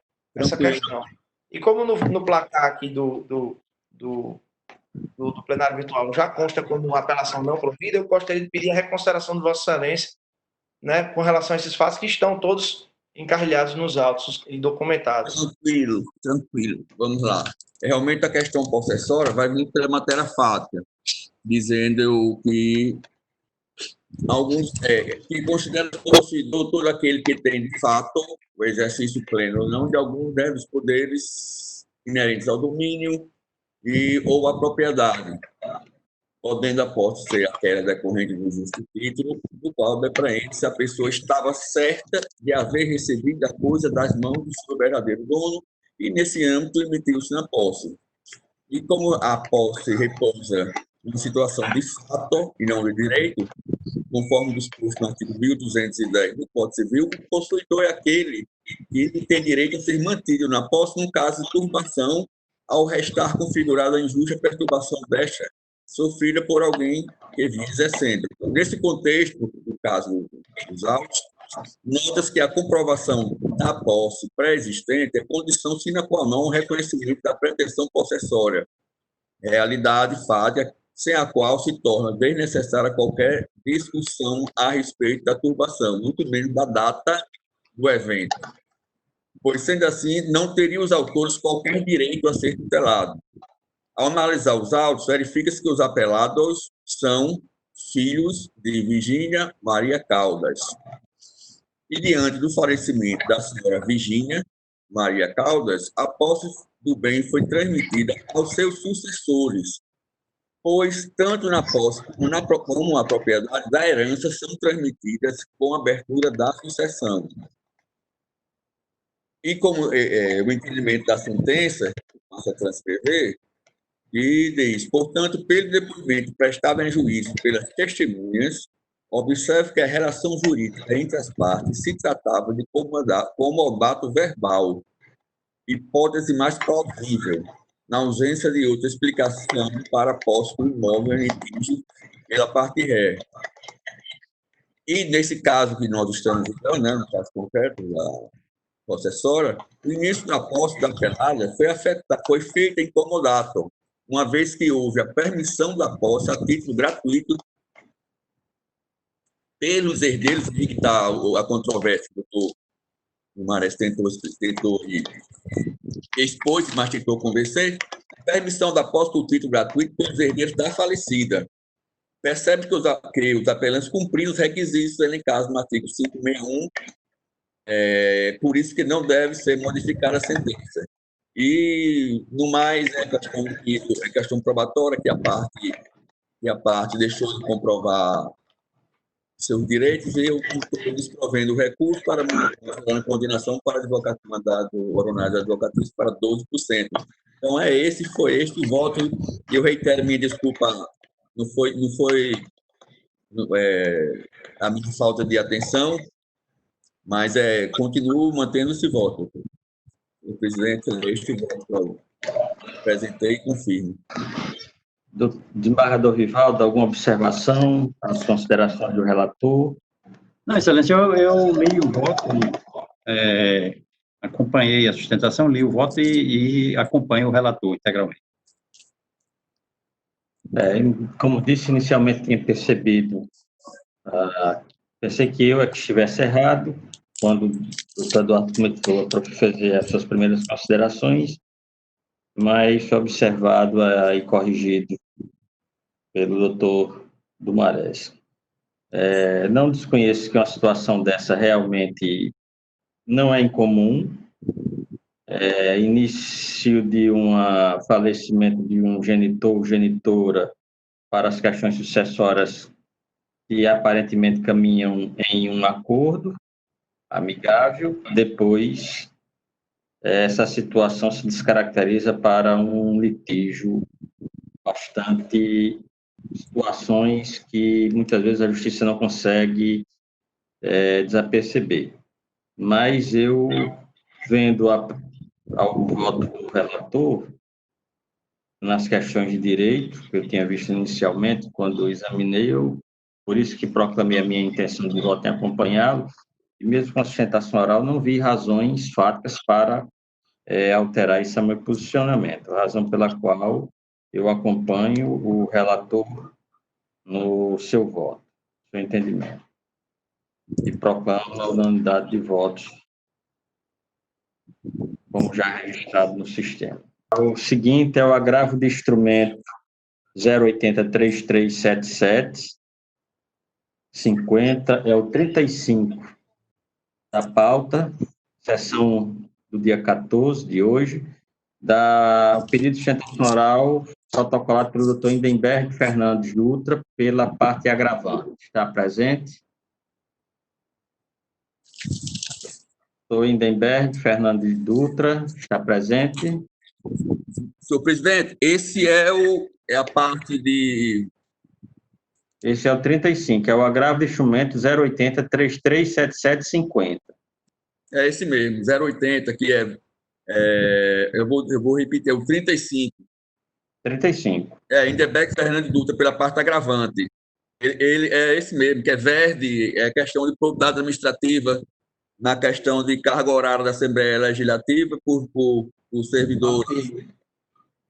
questão. E como no placar aqui do plenário virtual já consta como uma apelação não provida, eu gostaria de pedir a reconsideração de Vossa Excelência, né, com relação a esses fatos que estão todos encarrilhados nos autos e documentados. Tranquilo. Vamos lá. Realmente a questão possessória vai vir pela matéria fática, dizendo que alguns que consideram torcedor todo aquele que tem, de fato, o exercício pleno ou não de alguns dos poderes inerentes ao domínio ou à propriedade, podendo a posse ser aquela decorrente do justo título, do qual depreende se a pessoa estava certa de haver recebido a coisa das mãos do seu verdadeiro dono e, nesse âmbito, emitiu-se na posse. E como a posse repousa em situação de fato e não de direito, conforme disposto no artigo 1210 do Código Civil, o possuidor é aquele que tem direito a ser mantido na posse no caso de turbação, ao restar configurada a injusta perturbação desta sofrida por alguém que vinha exercendo. Nesse contexto, no caso dos autos, nota-se que a comprovação da posse pré-existente é condição sine qua non ao reconhecimento da pretensão possessória, realidade fática, sem a qual se torna desnecessária qualquer discussão a respeito da turbação, muito menos da data do evento. Pois, sendo assim, não teriam os autores qualquer direito a ser tutelado. Ao analisar os autos, verifica-se que os apelados são filhos de Virgínia Maria Caldas. E, diante do falecimento da senhora Virgínia Maria Caldas, a posse do bem foi transmitida aos seus sucessores, pois tanto na posse como na propriedade da herança são transmitidas com a abertura da sucessão. E como o entendimento da sentença, passa a transcrever, e diz, portanto, pelo depoimento prestado em juízo pelas testemunhas, observe que a relação jurídica entre as partes se tratava de comodato verbal, hipótese mais plausível, na ausência de outra explicação para a posse do imóvel em litígio pela parte ré. E, nesse caso que nós estamos então, né, no caso concreto da possessora, o início da posse da apelada foi feita em comodato, uma vez que houve a permissão da posse a título gratuito pelos herdeiros, que está a controvérsia que o doutor Guimarães tentou expôs, mas tentou convencer, a permissão da posse do título gratuito pelos herdeiros da falecida. Percebe que os apelantes cumpriram os requisitos elencados no artigo 561, por isso que não deve ser modificada a sentença. E, no mais, é questão probatória que a parte deixou de comprovar seus direitos e eu estou desprovendo o recurso para a condenação para mandado honorário advocatício para 12%. Então, foi este o voto, e eu reitero minha desculpa, não foi a minha falta de atenção, mas continuo mantendo esse voto. O presidente, este voto que eu apresentei e confirmo. Do desembargador Rivaldo, alguma observação, as considerações do relator? Não, excelência, eu li o voto, acompanhei a sustentação, li o voto e acompanho o relator integralmente. Como disse inicialmente, tinha percebido, pensei que eu que estivesse errado, quando o doutor Eduardo começou a fazer as suas primeiras considerações, mas foi observado e corrigido pelo doutor Guimarães. Não desconheço que uma situação dessa realmente não é incomum. Início de falecimento de um genitor ou genitora para as questões sucessórias que aparentemente caminham em um acordo amigável, depois essa situação se descaracteriza para um litígio bastante situações que muitas vezes a justiça não consegue desaperceber. Mas eu, vendo ao voto do relator, nas questões de direito, que eu tinha visto inicialmente, quando examinei, por isso que proclamei a minha intenção de voto em acompanhá-lo, e mesmo com a sustentação oral, não vi razões fáticas para alterar esse meu posicionamento, razão pela qual eu acompanho o relator no seu voto, seu entendimento, e proclamo a unanimidade de votos, como já registrado no sistema. O seguinte é o agravo de instrumento 0803377, 50, é o 35 da pauta, sessão do dia 14 de hoje, da pedido de sustentação oral protocolado pelo doutor Indenberg Fernandes Dutra, pela parte agravante. Está presente? Doutor Indenberg Fernandes Dutra, está presente? Senhor presidente, esse é a parte de... Esse é o 35, é o agravo de instrumento 080 337750. É esse mesmo, 080, que eu vou repetir, é o 35. 35. Indenberg Fernandes Dutra, pela parte agravante. Ele é esse mesmo, que é verde, é questão de probidade administrativa, na questão de carga horária da Assembleia Legislativa por servidores.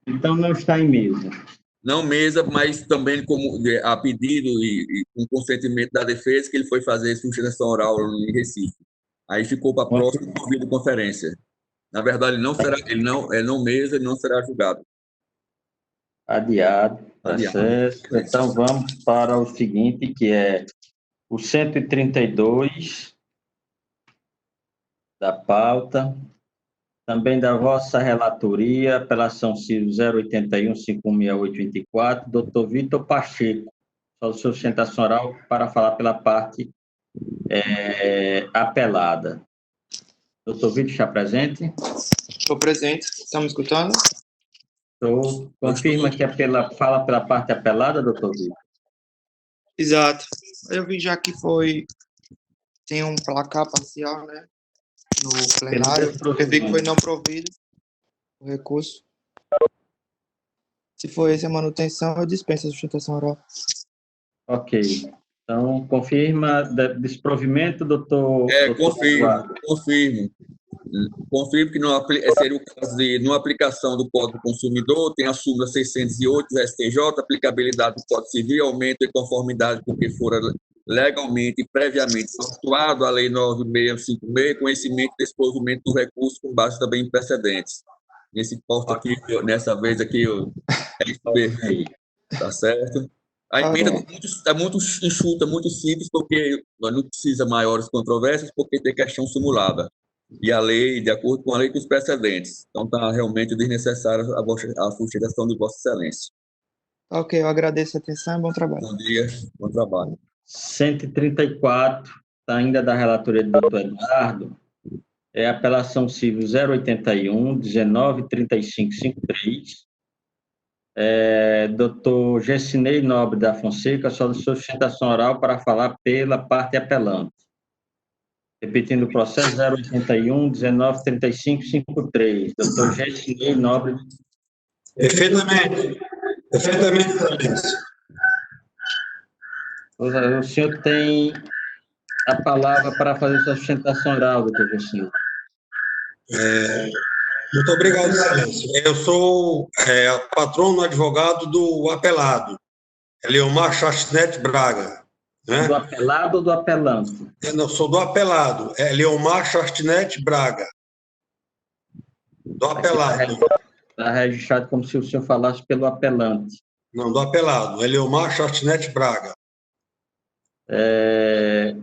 Então, não está em mesa. Não mesa, mas também como a pedido e com consentimento da defesa, que ele foi fazer sustentação oral em Recife. Aí ficou para a próxima videoconferência. Na verdade, ele não mesa, ele não será julgado. Adiado. Processo. Então, vamos para o seguinte, que é o 132 da pauta, também da vossa relatoria, apelação civil 081-516824, doutor Vitor Pacheco, só de sustentação oral, para falar pela parte apelada. Doutor Vitor, está presente? Estou presente. Estão me escutando? Estou. Confirma que fala pela parte apelada, doutor Vitor? Exato. Eu vi já que tem um placar parcial, né? No plenário, eu vi que foi não provido o recurso. Se for essa a manutenção, eu dispenso a sustentação oral. Ok. Então, confirma desprovimento, doutor... Confirmo. Confirmo que seria o caso de, numa aplicação do Código do Consumidor, tem a súmula 608 do STJ, aplicabilidade do Código Civil, aumento de conformidade porque fora legalmente e previamente atuado a Lei 9656, conhecimento e desprovimento do recurso com base também em precedentes. Nesse posto aqui, nessa vez aqui, é isso mesmo. Tá certo? A emenda é muito enxuta, muito simples, porque não precisa maiores controvérsias, porque tem questão simulada. E a lei, de acordo com a lei, com os precedentes. Então, está realmente desnecessária a sustentação de Vossa Excelência. Ok, eu agradeço a atenção e bom trabalho. Bom dia, bom trabalho. 134, ainda da relatoria do doutor Eduardo, é a apelação civil 081, 193553, doutor Gessinei Nobre da Fonseca, só de sustentação oral para falar pela parte apelante. Repetindo o processo, 081, 193553, doutor Gessinei Nobre. Perfeitamente, Excelência. O senhor tem a palavra para fazer sua sustentação oral, doutor Gessinei. Muito obrigado, Excelência. Eu sou patrono advogado do apelado, Leomar Chastinete Braga. Né? Do apelado ou do apelante? Eu sou do apelado, Leomar Chastinete Braga. Do apelado. Está registrado como se o senhor falasse pelo apelante. Não, do apelado, Leomar Chastinete Braga.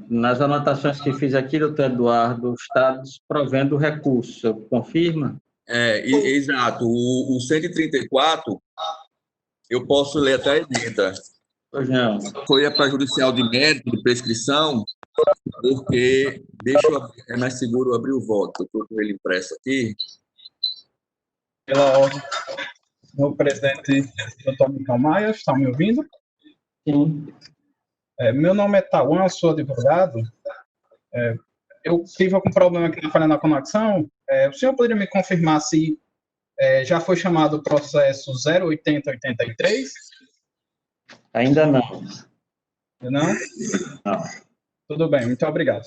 Nas anotações que fiz aqui, doutor Eduardo, está desprovendo o recurso. Confirma? Exato. O 134, eu posso ler até a emenda. Pois não. Foi para judicial de mérito, de prescrição, porque é mais seguro abrir o voto. Eu estou com ele impresso aqui. Pela ordem, senhor presidente, doutor Michael Maia, está me ouvindo? Sim. Meu nome é Tauan, sou advogado. Eu tive algum problema aqui na conexão. O senhor poderia me confirmar se já foi chamado o processo 08083? Ainda não. Não? Não. Tudo bem, muito obrigado.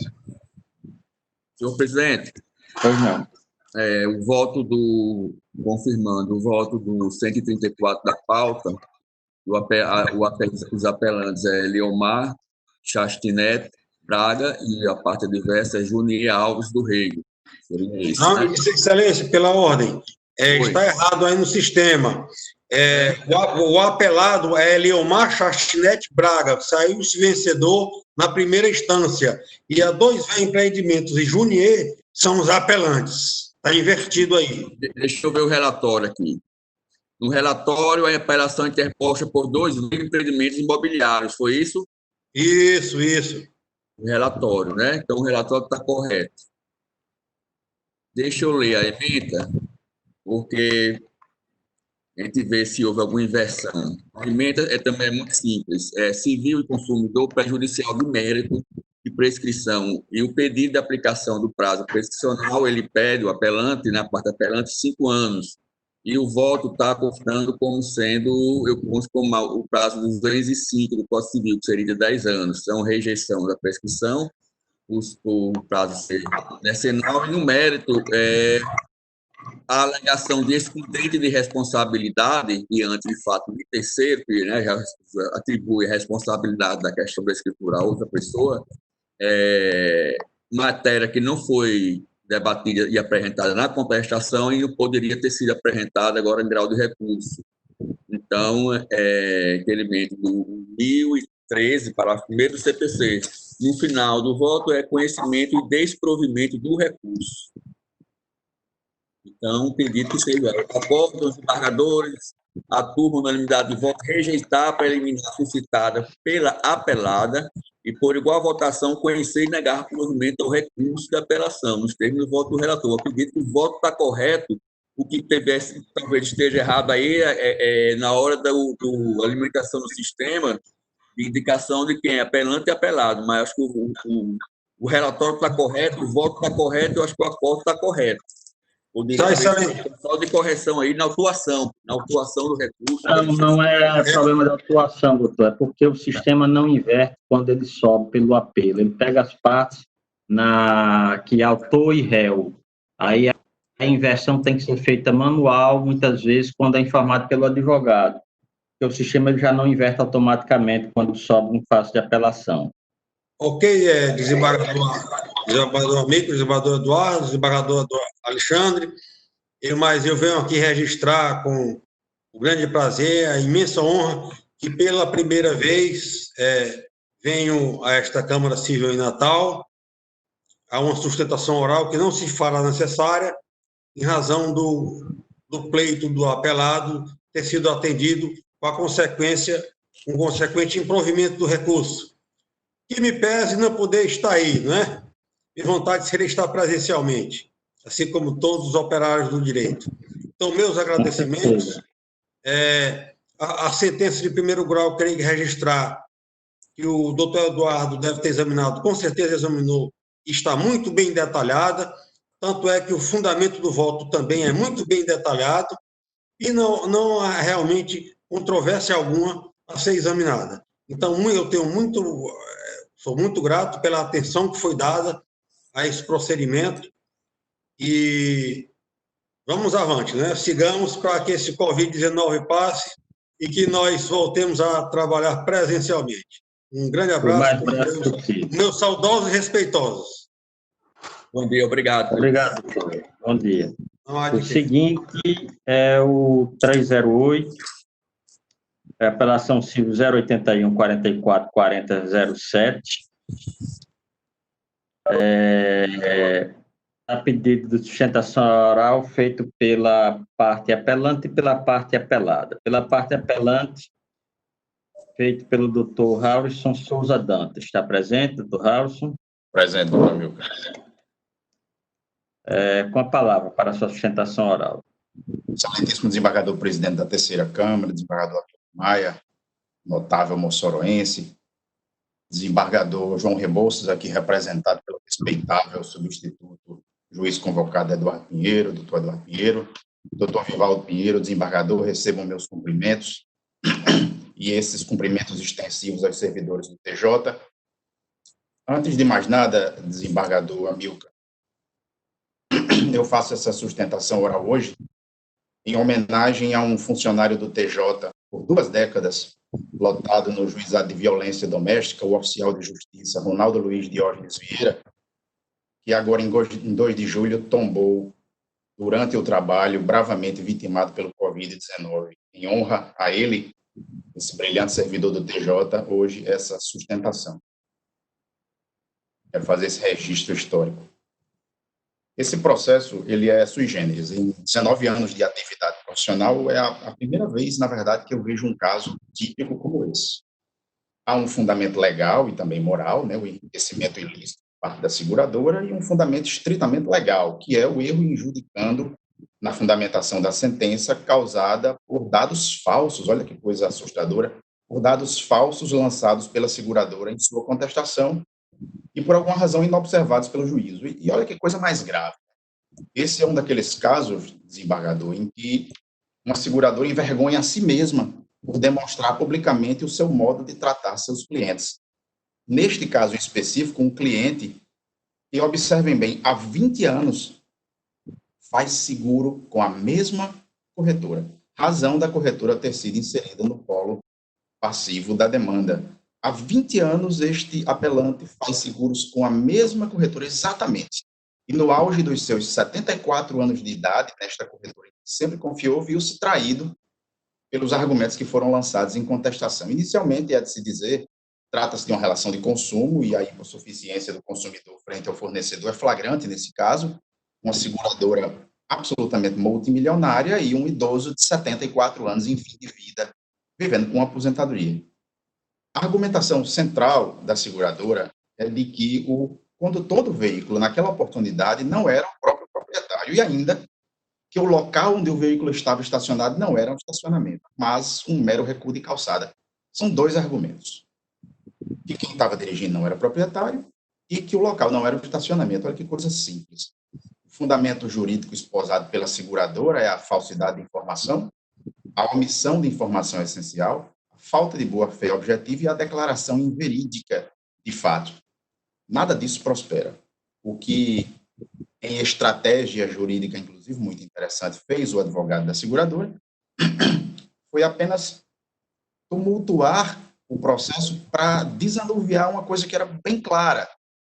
Senhor presidente. Pois não. Confirmando o voto do 134 da pauta, os apelantes Leomar Chastinete Braga e a parte adversa é Junier Alves do Rego. Não, Excelência, pela ordem, está errado aí no sistema. O apelado é Eliomar Chastinete Braga, que saiu vencedor na primeira instância. E a 2 empreendimentos e Junier são os apelantes. Está invertido aí. Deixa eu ver o relatório aqui. No relatório, a apelação interposta por 2 empreendimentos imobiliários, foi isso? Isso. O relatório, né? Então, o relatório está correto. Deixa eu ler a ementa, porque a gente vê se houve alguma inversão. A ementa também é muito simples. É civil e consumidor prejudicial de mérito de prescrição. E o pedido de aplicação do prazo prescricional, ele pede, o apelante, na parte apelante, 5 anos. E o voto está constando como sendo, como o prazo dos 205 do Código Civil, que seria de 10 anos. Então, rejeição da prescrição, o prazo ser decenal, e no mérito, a alegação de excludente de responsabilidade diante de fato de terceiro, que, né, já atribui a responsabilidade da questão da escritura a outra pessoa, matéria que não foi debatida e apresentada na contestação e não poderia ter sido apresentada agora em grau de recurso. Então, requerimento do 1013, parágrafo 1º do CPC, no final do voto é conhecimento e desprovimento do recurso. Então, pedido que seja acordo dos embargadores, a turma unanimidade de voto, rejeitar a preliminar suscitada pela apelada e, por igual votação, conhecer e negar o provimento ao recurso da apelação, nos termos do voto do relator. Acredito que o voto está correto, o que talvez esteja errado aí na hora da alimentação do sistema, de indicação de quem é apelante e apelado, mas acho que o relatório está correto, o voto está correto, eu acho que o acordo está correto. Só de correção aí na autuação do recurso. Não é problema da autuação, doutor, é porque o sistema não inverte quando ele sobe pelo apelo. Ele pega as partes que é autor e réu. Aí a inversão tem que ser feita manual, muitas vezes, quando é informado pelo advogado. Porque o sistema ele já não inverte automaticamente quando sobe em fase de apelação. Ok, desembargador Amico, desembargador Eduardo, desembargador Alexandre, mas eu venho aqui registrar com o grande prazer, a imensa honra, que pela primeira vez venho a esta Câmara Civil em Natal, a uma sustentação oral que não se fará necessária, em razão do pleito do apelado ter sido atendido com a consequente improvimento do recurso. Que me pese não poder estar aí, não é? Minha vontade seria estar presencialmente, assim como todos os operários do direito. Então, meus agradecimentos. A sentença de primeiro grau, creio que registrar que o doutor Eduardo deve ter examinado, com certeza examinou, está muito bem detalhada, tanto é que o fundamento do voto também é muito bem detalhado e não há realmente controvérsia alguma a ser examinada. Então, sou muito grato pela atenção que foi dada a esse procedimento e vamos avante, né? Sigamos para que esse Covid-19 passe e que nós voltemos a trabalhar presencialmente. Um grande abraço, meus saudosos e respeitosos. Bom dia, obrigado. Obrigado, doutor. Bom dia. O seguinte é o 308, apelação civil 081 44 40 07. A pedido de sustentação oral feito pela parte apelante e pela parte apelada. Pela parte apelante, feito pelo doutor Raulson Souza Dantas. Está presente, doutor Raulson? Presente, doutor Amilcar. Com a palavra para a sua sustentação oral. Excelentíssimo desembargador presidente da terceira Câmara, desembargador Maia, notável moçoroense, desembargador João Rebouças, aqui representado pelo respeitável substituto juiz convocado Eduardo Pinheiro, doutor Eduardo Pinheiro, doutor Vivaldo Pinheiro, desembargador, recebam meus cumprimentos e esses cumprimentos extensivos aos servidores do TJ. Antes de mais nada, desembargador Amilcar, eu faço essa sustentação oral hoje em homenagem a um funcionário do TJ por 2 décadas, lotado no Juizado de Violência Doméstica, o oficial de justiça Ronaldo Luiz Diógenes Vieira, que agora em 2 de julho tombou durante o trabalho, bravamente vitimado pelo Covid-19 em honra a ele, esse brilhante servidor do TJ, hoje essa sustentação. Quero fazer esse registro histórico. Esse processo, ele é sui generis. Em 19 anos de atividade profissional, é a primeira vez, na verdade, que eu vejo um caso típico como esse. Há um fundamento legal e também moral, né, o enriquecimento ilícito por parte da seguradora, e um fundamento estritamente legal, que é o erro injudicando na fundamentação da sentença causada por dados falsos, olha que coisa assustadora, por dados falsos lançados pela seguradora em sua contestação e por alguma razão inobservados pelo juízo. E olha que coisa mais grave. Esse é um daqueles casos, desembargador, em que uma seguradora envergonha a si mesma por demonstrar publicamente o seu modo de tratar seus clientes. Neste caso específico, um cliente que, observem bem, há 20 anos faz seguro com a mesma corretora, razão da corretora ter sido inserida no polo passivo da demanda. Há 20 anos, este apelante faz seguros com a mesma corretora, exatamente. E no auge dos seus 74 anos de idade, nesta corretora que sempre confiou, viu-se traído pelos argumentos que foram lançados em contestação. Inicialmente, é de se dizer, trata-se de uma relação de consumo, e aí, por suficiência do consumidor frente ao fornecedor, é flagrante nesse caso, uma seguradora absolutamente multimilionária e um idoso de 74 anos em fim de vida, vivendo com aposentadoria. A argumentação central da seguradora é de que o condutor do veículo, naquela oportunidade, não era o próprio proprietário, e ainda que o local onde o veículo estava estacionado não era um estacionamento, mas um mero recuo de calçada. São dois argumentos. Que quem estava dirigindo não era proprietário e que o local não era um estacionamento. Olha que coisa simples. O fundamento jurídico esposado pela seguradora é a falsidade de informação, a omissão de informação essencial, a falta de boa-fé objetiva e a declaração inverídica de fato. Nada disso prospera. O que, em estratégia jurídica, inclusive, muito interessante, fez o advogado da seguradora foi apenas tumultuar o processo para desanuviar uma coisa que era bem clara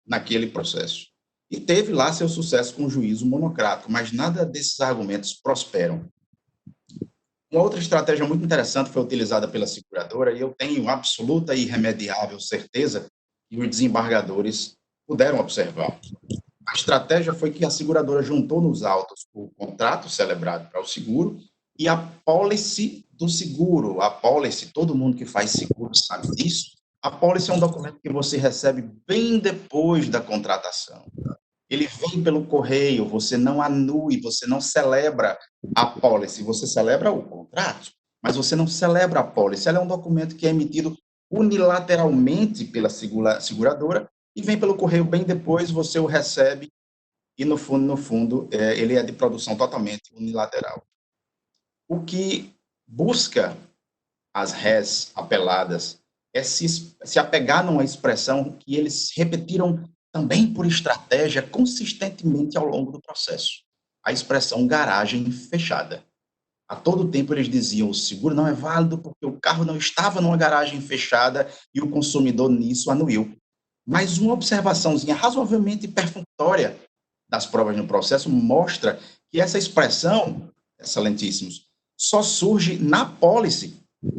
naquele processo. E teve lá seu sucesso com o juízo monocrático, mas nada desses argumentos prosperam. Uma outra estratégia muito interessante foi utilizada pela seguradora, e eu tenho absoluta e irremediável certeza que os desembargadores puderam observar. A estratégia foi que a seguradora juntou nos autos o contrato celebrado para o seguro e a pólice do seguro. A pólice, todo mundo que faz seguro sabe disso. A pólice é um documento que você recebe bem depois da contratação. Ele vem pelo correio, você não anui, você não celebra a pólice, você celebra o contrato, mas você não celebra a pólice. Ela é um documento que é emitido unilateralmente pela seguradora e vem pelo correio bem depois, você o recebe e, no fundo, ele é de produção totalmente unilateral. O que busca as rés apeladas é se apegar numa expressão que eles repetiram também por estratégia consistentemente ao longo do processo. A expressão garagem fechada. A todo tempo eles diziam, o seguro não é válido porque o carro não estava numa garagem fechada e o consumidor nisso anuiu. Mas uma observaçãozinha razoavelmente perfunctória das provas no processo mostra que essa expressão, excelentíssimos, só surge na pólice.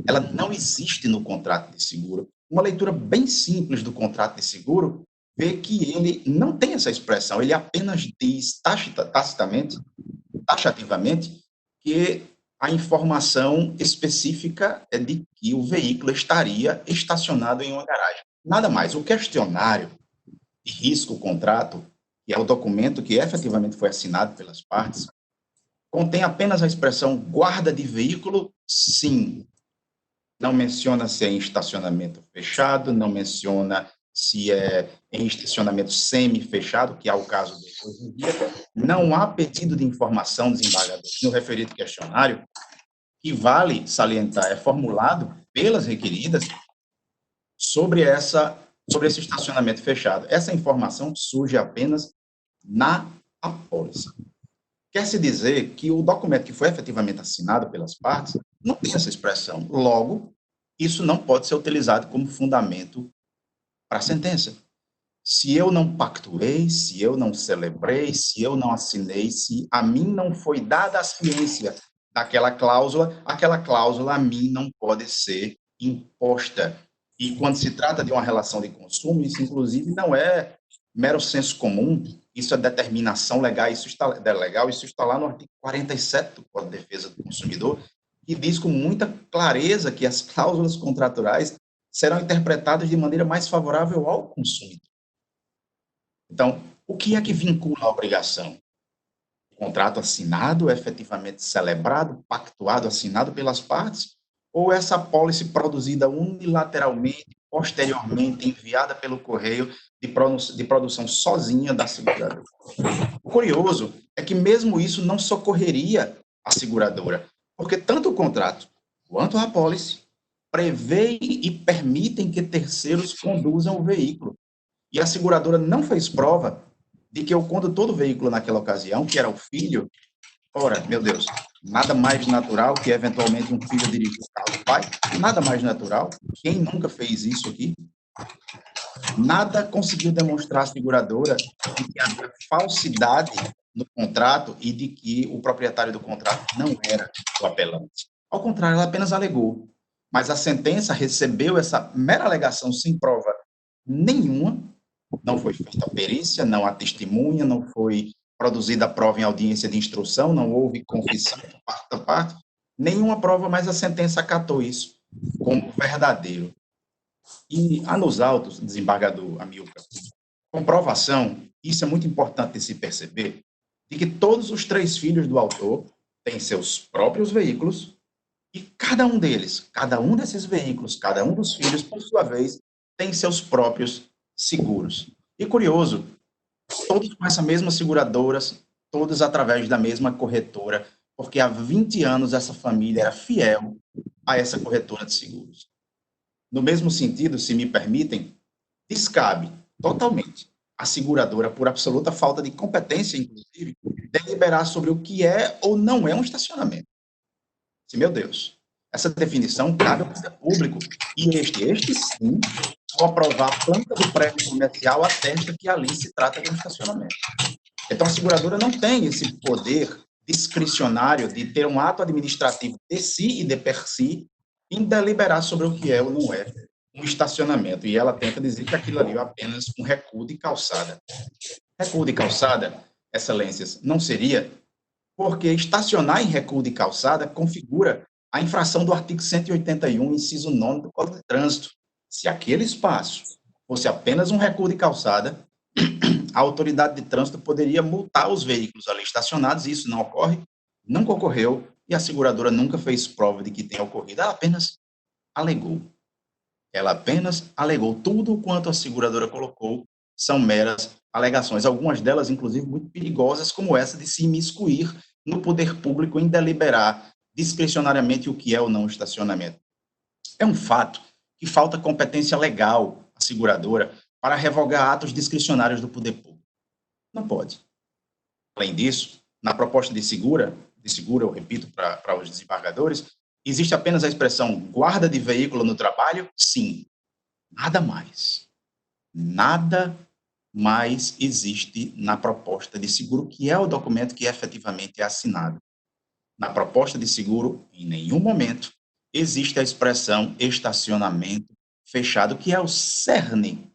Ela não existe no contrato de seguro. Uma leitura bem simples do contrato de seguro vê que ele não tem essa expressão, ele apenas diz taxativamente, que a informação específica é de que o veículo estaria estacionado em uma garagem. Nada mais. O questionário de risco contrato, que é o documento que efetivamente foi assinado pelas partes, contém apenas a expressão guarda de veículo, sim. Não menciona se é em estacionamento fechado, não menciona se é em estacionamento semi-fechado, que é o caso de hoje em dia. Não há pedido de informação, desembargador, no referido questionário, que vale salientar, é formulado pelas requeridas sobre esse estacionamento fechado. Essa informação surge apenas na apólice. Quer-se dizer que o documento que foi efetivamente assinado pelas partes não tem essa expressão. Logo, isso não pode ser utilizado como fundamento para a sentença. Se eu não pactuei, se eu não celebrei, se eu não assinei, se a mim não foi dada a ciência daquela cláusula, aquela cláusula a mim não pode ser imposta. E quando se trata de uma relação de consumo, isso inclusive não é mero senso comum, isso é determinação legal, isso está lá no artigo 47 do Código de Defesa do Consumidor, que diz com muita clareza que as cláusulas contratuais serão interpretadas de maneira mais favorável ao consumidor. Então, o que é que vincula a obrigação? O contrato assinado, efetivamente celebrado, pactuado, assinado pelas partes, ou essa apólice produzida unilateralmente, posteriormente, enviada pelo correio de produção sozinha da seguradora? O curioso é que mesmo isso não socorreria a seguradora, porque tanto o contrato quanto a apólice prevêem e permitem que terceiros conduzam o veículo. E a seguradora não fez prova de que o condutor do veículo naquela ocasião, que era o filho, ora, meu Deus, nada mais natural que eventualmente um filho dirigir o carro do pai, nada mais natural. Quem nunca fez isso aqui? Nada conseguiu demonstrar à seguradora de que havia falsidade no contrato e de que o proprietário do contrato não era o apelante. Ao contrário, ela apenas alegou. Mas a sentença recebeu essa mera alegação sem prova nenhuma, não foi feita perícia, não há testemunha, não foi produzida a prova em audiência de instrução, não houve confissão por parte da parte, nenhuma prova, mas a sentença acatou isso como verdadeiro. E há nos autos, desembargador Amilcar, comprovação, isso é muito importante de se perceber, de que todos os 3 filhos do autor têm seus próprios veículos e cada um deles, cada um desses veículos, cada um dos filhos, por sua vez, tem seus próprios seguros. E curioso, todos com essa mesma seguradora, todos através da mesma corretora, porque há 20 anos essa família era fiel a essa corretora de seguros. No mesmo sentido, se me permitem, descabe totalmente a seguradora, por absoluta falta de competência, inclusive, deliberar sobre o que é ou não é um estacionamento. Meu Deus, essa definição cabe ao poder público, e este sim, ao aprovar a planta do prédio comercial, atesta que ali se trata de um estacionamento. Então, a seguradora não tem esse poder discricionário de ter um ato administrativo de si e de per si em deliberar sobre o que é ou não é um estacionamento. E ela tenta dizer que aquilo ali é apenas um recuo de calçada. Recuo de calçada, excelências, não seria, porque estacionar em recuo de calçada configura a infração do artigo 181, inciso 9 do Código de Trânsito. Se aquele espaço fosse apenas um recuo de calçada, a autoridade de trânsito poderia multar os veículos ali estacionados, e isso não ocorre, nunca ocorreu, e a seguradora nunca fez prova de que tenha ocorrido, ela apenas alegou. Ela apenas alegou. Tudo quanto a seguradora colocou são meras alegações, algumas delas, inclusive, muito perigosas, como essa de se imiscuir no poder público em deliberar discricionariamente o que é ou não estacionamento. É um fato que falta competência legal à seguradora para revogar atos discricionários do poder público. Não pode. Além disso, na proposta de segura, eu repito para os desembargadores, existe apenas a expressão guarda de veículo no trabalho? Sim. Nada mais. Nada mais existe na proposta de seguro, que é o documento que efetivamente é assinado. Na proposta de seguro, em nenhum momento, existe a expressão estacionamento fechado, que é o cerne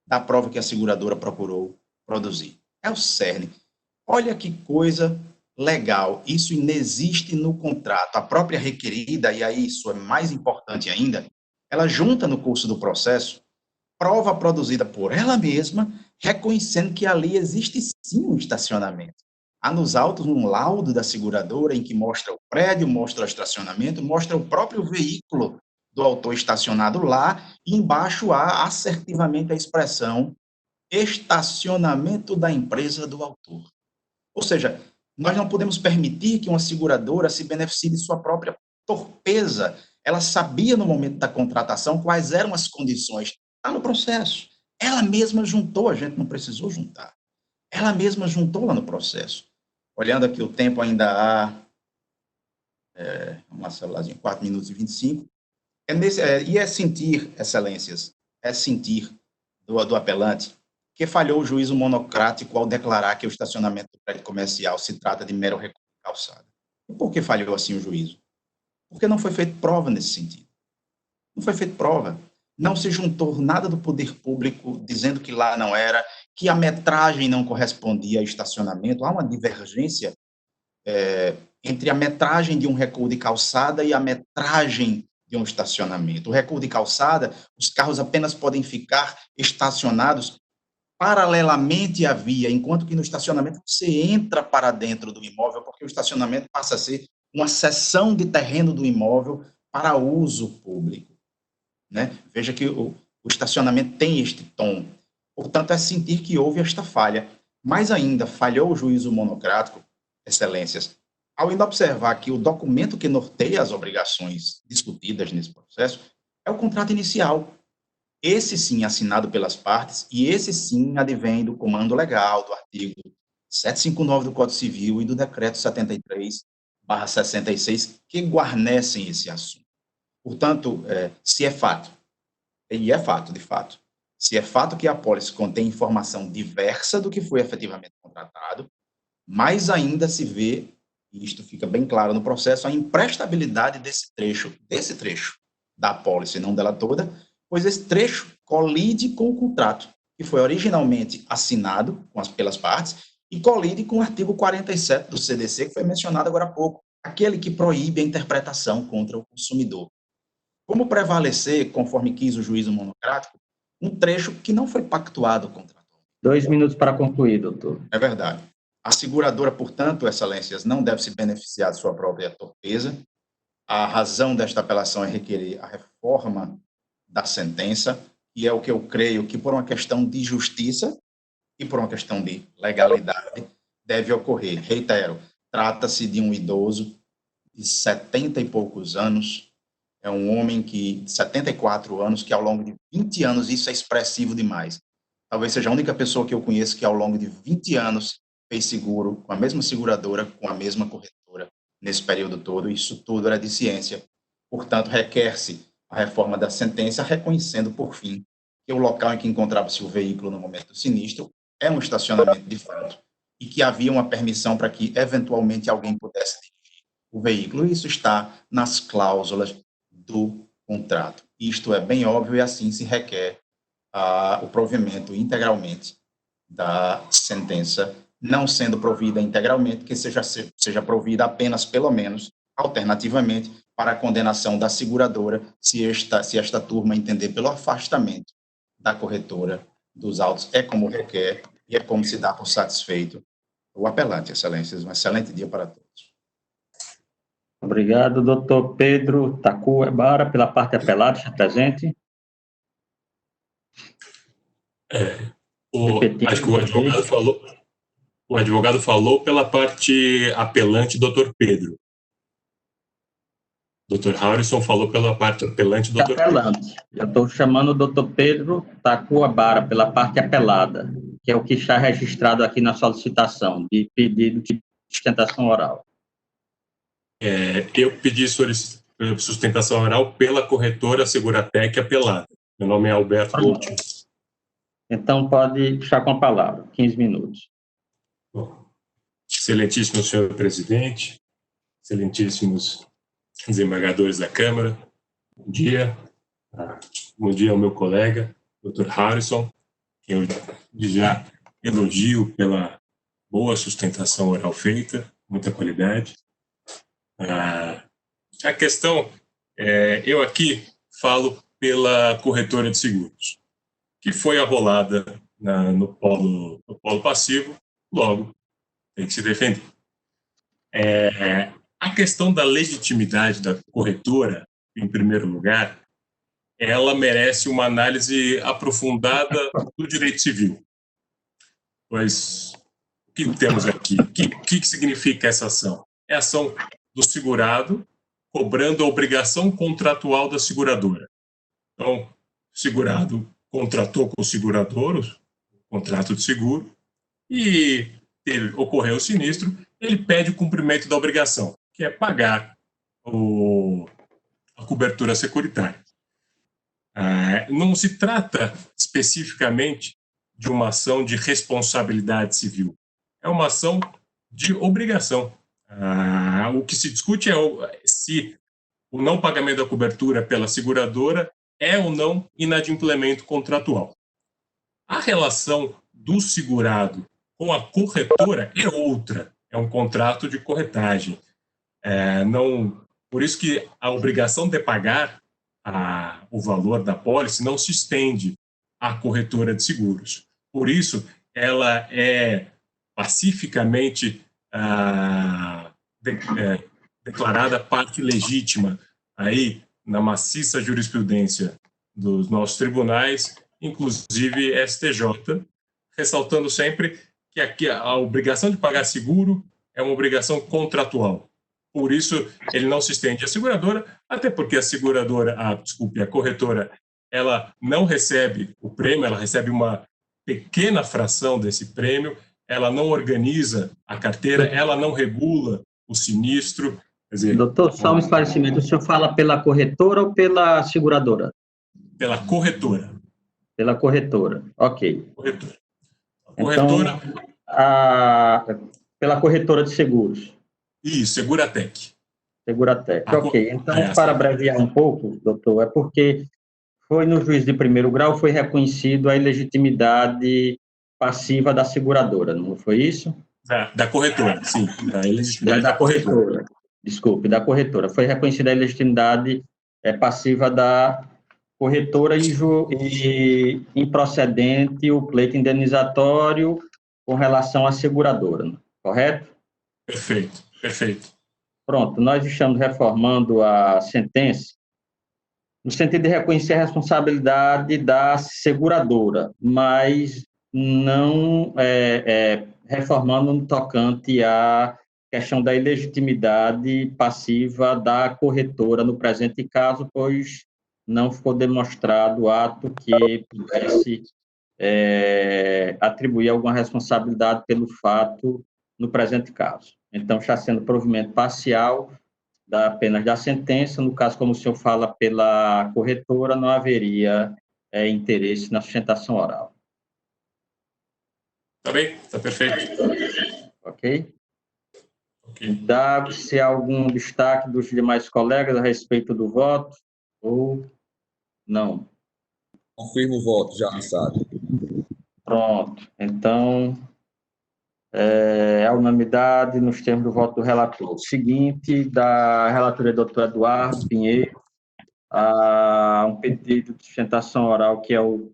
da prova que a seguradora procurou produzir. É o cerne. Olha que coisa legal, isso inexiste no contrato. A própria requerida, e aí isso é mais importante ainda, ela junta no curso do processo prova produzida por ela mesma, reconhecendo que ali existe sim um estacionamento. Há nos autos um laudo da seguradora em que mostra o prédio, mostra o estacionamento, mostra o próprio veículo do autor estacionado lá, e embaixo há assertivamente a expressão estacionamento da empresa do autor. Ou seja, nós não podemos permitir que uma seguradora se beneficie de sua própria torpeza. Ela sabia no momento da contratação quais eram as condições. Está no processo. Ela mesma juntou, a gente não precisou juntar. Ela mesma juntou lá no processo. Olhando aqui o tempo, ainda há, uma celularzinha, 4 minutos e 25. E é sentir, excelências, é sentir do apelante que falhou o juízo monocrático ao declarar que o estacionamento do prédio comercial se trata de mero recuo de calçada. E por que falhou assim o juízo? Porque não foi feita prova nesse sentido. Não foi feita prova. Não se juntou nada do poder público dizendo que lá não era, que a metragem não correspondia ao estacionamento. Há uma divergência entre a metragem de um recuo de calçada e a metragem de um estacionamento. O recuo de calçada, os carros apenas podem ficar estacionados paralelamente à via, enquanto que no estacionamento você entra para dentro do imóvel, porque o estacionamento passa a ser uma seção de terreno do imóvel para uso público. Né? Veja que o estacionamento tem este tom. Portanto, é sentir que houve esta falha. Mais ainda, falhou o juízo monocrático, excelências, ao observar que o documento que norteia as obrigações discutidas nesse processo é o contrato inicial. Esse sim assinado pelas partes e esse sim advém do comando legal do artigo 759 do Código Civil e do decreto 73/66 que guarnecem esse assunto. Portanto, se é fato, e é fato de fato, se é fato que a apólice contém informação diversa do que foi efetivamente contratado, mais ainda se vê, e isto fica bem claro no processo, a imprestabilidade desse trecho da apólice, não dela toda, pois esse trecho colide com o contrato, que foi originalmente assinado pelas partes, e colide com o artigo 47 do CDC, que foi mencionado agora há pouco, aquele que proíbe a interpretação contra o consumidor. Como prevalecer, conforme quis o juízo monocrático, um trecho que não foi pactuado contratualmente? 2 minutos para concluir, doutor. É verdade. A seguradora, portanto, excelências, não deve se beneficiar de sua própria torpeza. A razão desta apelação é requerer a reforma da sentença, e é o que eu creio que, por uma questão de justiça e por uma questão de legalidade, deve ocorrer. Reitero, trata-se de um idoso de 70 e poucos anos, é um homem de 74 anos, que ao longo de 20 anos, isso é expressivo demais. Talvez seja a única pessoa que eu conheço que ao longo de 20 anos fez seguro com a mesma seguradora, com a mesma corretora, nesse período todo. Isso tudo era de ciência. Portanto, requer-se a reforma da sentença, reconhecendo, por fim, que o local em que encontrava-se o veículo no momento do sinistro é um estacionamento de fato e que havia uma permissão para que, eventualmente, alguém pudesse dirigir o veículo. Isso está nas cláusulas do contrato. Isto é bem óbvio e assim se requer o provimento integralmente da sentença, não sendo provida integralmente, que seja provida apenas, pelo menos, alternativamente, para a condenação da seguradora, se esta turma entender pelo afastamento da corretora dos autos, é como requer e é como se dá por satisfeito o apelante, excelências. Um excelente dia para todos. Obrigado, doutor Pedro Tacuebara, pela parte apelada, está presente. Acho que o advogado falou pela parte apelante, doutor Pedro. Dr. Harrison falou pela parte apelante, doutor Pedro. Eu estou chamando o doutor Pedro Tacuebara pela parte apelada, que é o que está registrado aqui na solicitação de pedido de sustentação oral. Eu pedi sustentação oral pela corretora Seguratec apelada. Meu nome é Alberto Coutinho. Então, pode deixar com a palavra, 15 minutos. Bom, excelentíssimo senhor presidente, excelentíssimos desembargadores da Câmara, bom dia. Bom dia ao meu colega, Dr. Harrison, que eu já elogio pela boa sustentação oral feita, muita qualidade. A questão, eu aqui falo pela corretora de seguros, que foi arrolada no polo passivo, logo tem que se defender. A questão da legitimidade da corretora, em primeiro lugar, ela merece uma análise aprofundada do direito civil. Pois, o que temos aqui? O que significa essa ação? É a ação do segurado cobrando a obrigação contratual da seguradora. Então, o segurado contratou com o segurador o contrato de seguro e ocorreu o sinistro, ele pede o cumprimento da obrigação, que é pagar a cobertura securitária. Não se trata especificamente de uma ação de responsabilidade civil, é uma ação de obrigação. O que se discute é se o não pagamento da cobertura pela seguradora é ou não inadimplemento contratual. A relação do segurado com a corretora é outra, é um contrato de corretagem. Por isso que a obrigação de pagar o valor da pólice não se estende à corretora de seguros. Por isso, ela é pacificamente declarada parte legítima aí na maciça jurisprudência dos nossos tribunais, inclusive STJ, ressaltando sempre que aqui a obrigação de pagar seguro é uma obrigação contratual. Por isso, ele não se estende à seguradora, até porque a corretora, ela não recebe o prêmio, ela recebe uma pequena fração desse prêmio, ela não organiza a carteira, ela não regula o sinistro. Quer dizer, doutor, só um esclarecimento, o senhor fala pela corretora ou pela seguradora? Pela corretora. Pela corretora, ok. Corretora. Então, pela corretora de seguros. Isso, Seguratec. Seguratec, ok. Então, para abreviar um pouco, doutor, é porque foi no juiz de primeiro grau, foi reconhecido a ilegitimidade passiva da seguradora, não foi isso? Da corretora, sim. Da corretora. Desculpe, da corretora. Foi reconhecida a ilegitimidade passiva da corretora e improcedente o pleito indenizatório com relação à seguradora, correto? Perfeito, perfeito. Pronto, nós estamos reformando a sentença no sentido de reconhecer a responsabilidade da seguradora, mas não reformando no tocante à questão da ilegitimidade passiva da corretora no presente caso, pois não ficou demonstrado ato que pudesse atribuir alguma responsabilidade pelo fato no presente caso. Então, está sendo provimento parcial apenas da sentença. No caso, como o senhor fala pela corretora, não haveria interesse na sustentação oral. Tá bem, tá perfeito. Ok? Dá-se algum destaque dos demais colegas a respeito do voto? Ou não? Confirmo o voto, já avançado. Pronto. Então, a unanimidade nos termos do voto do relator. Seguinte, da relatoria do doutor Eduardo Pinheiro, um pedido de sustentação oral, que é o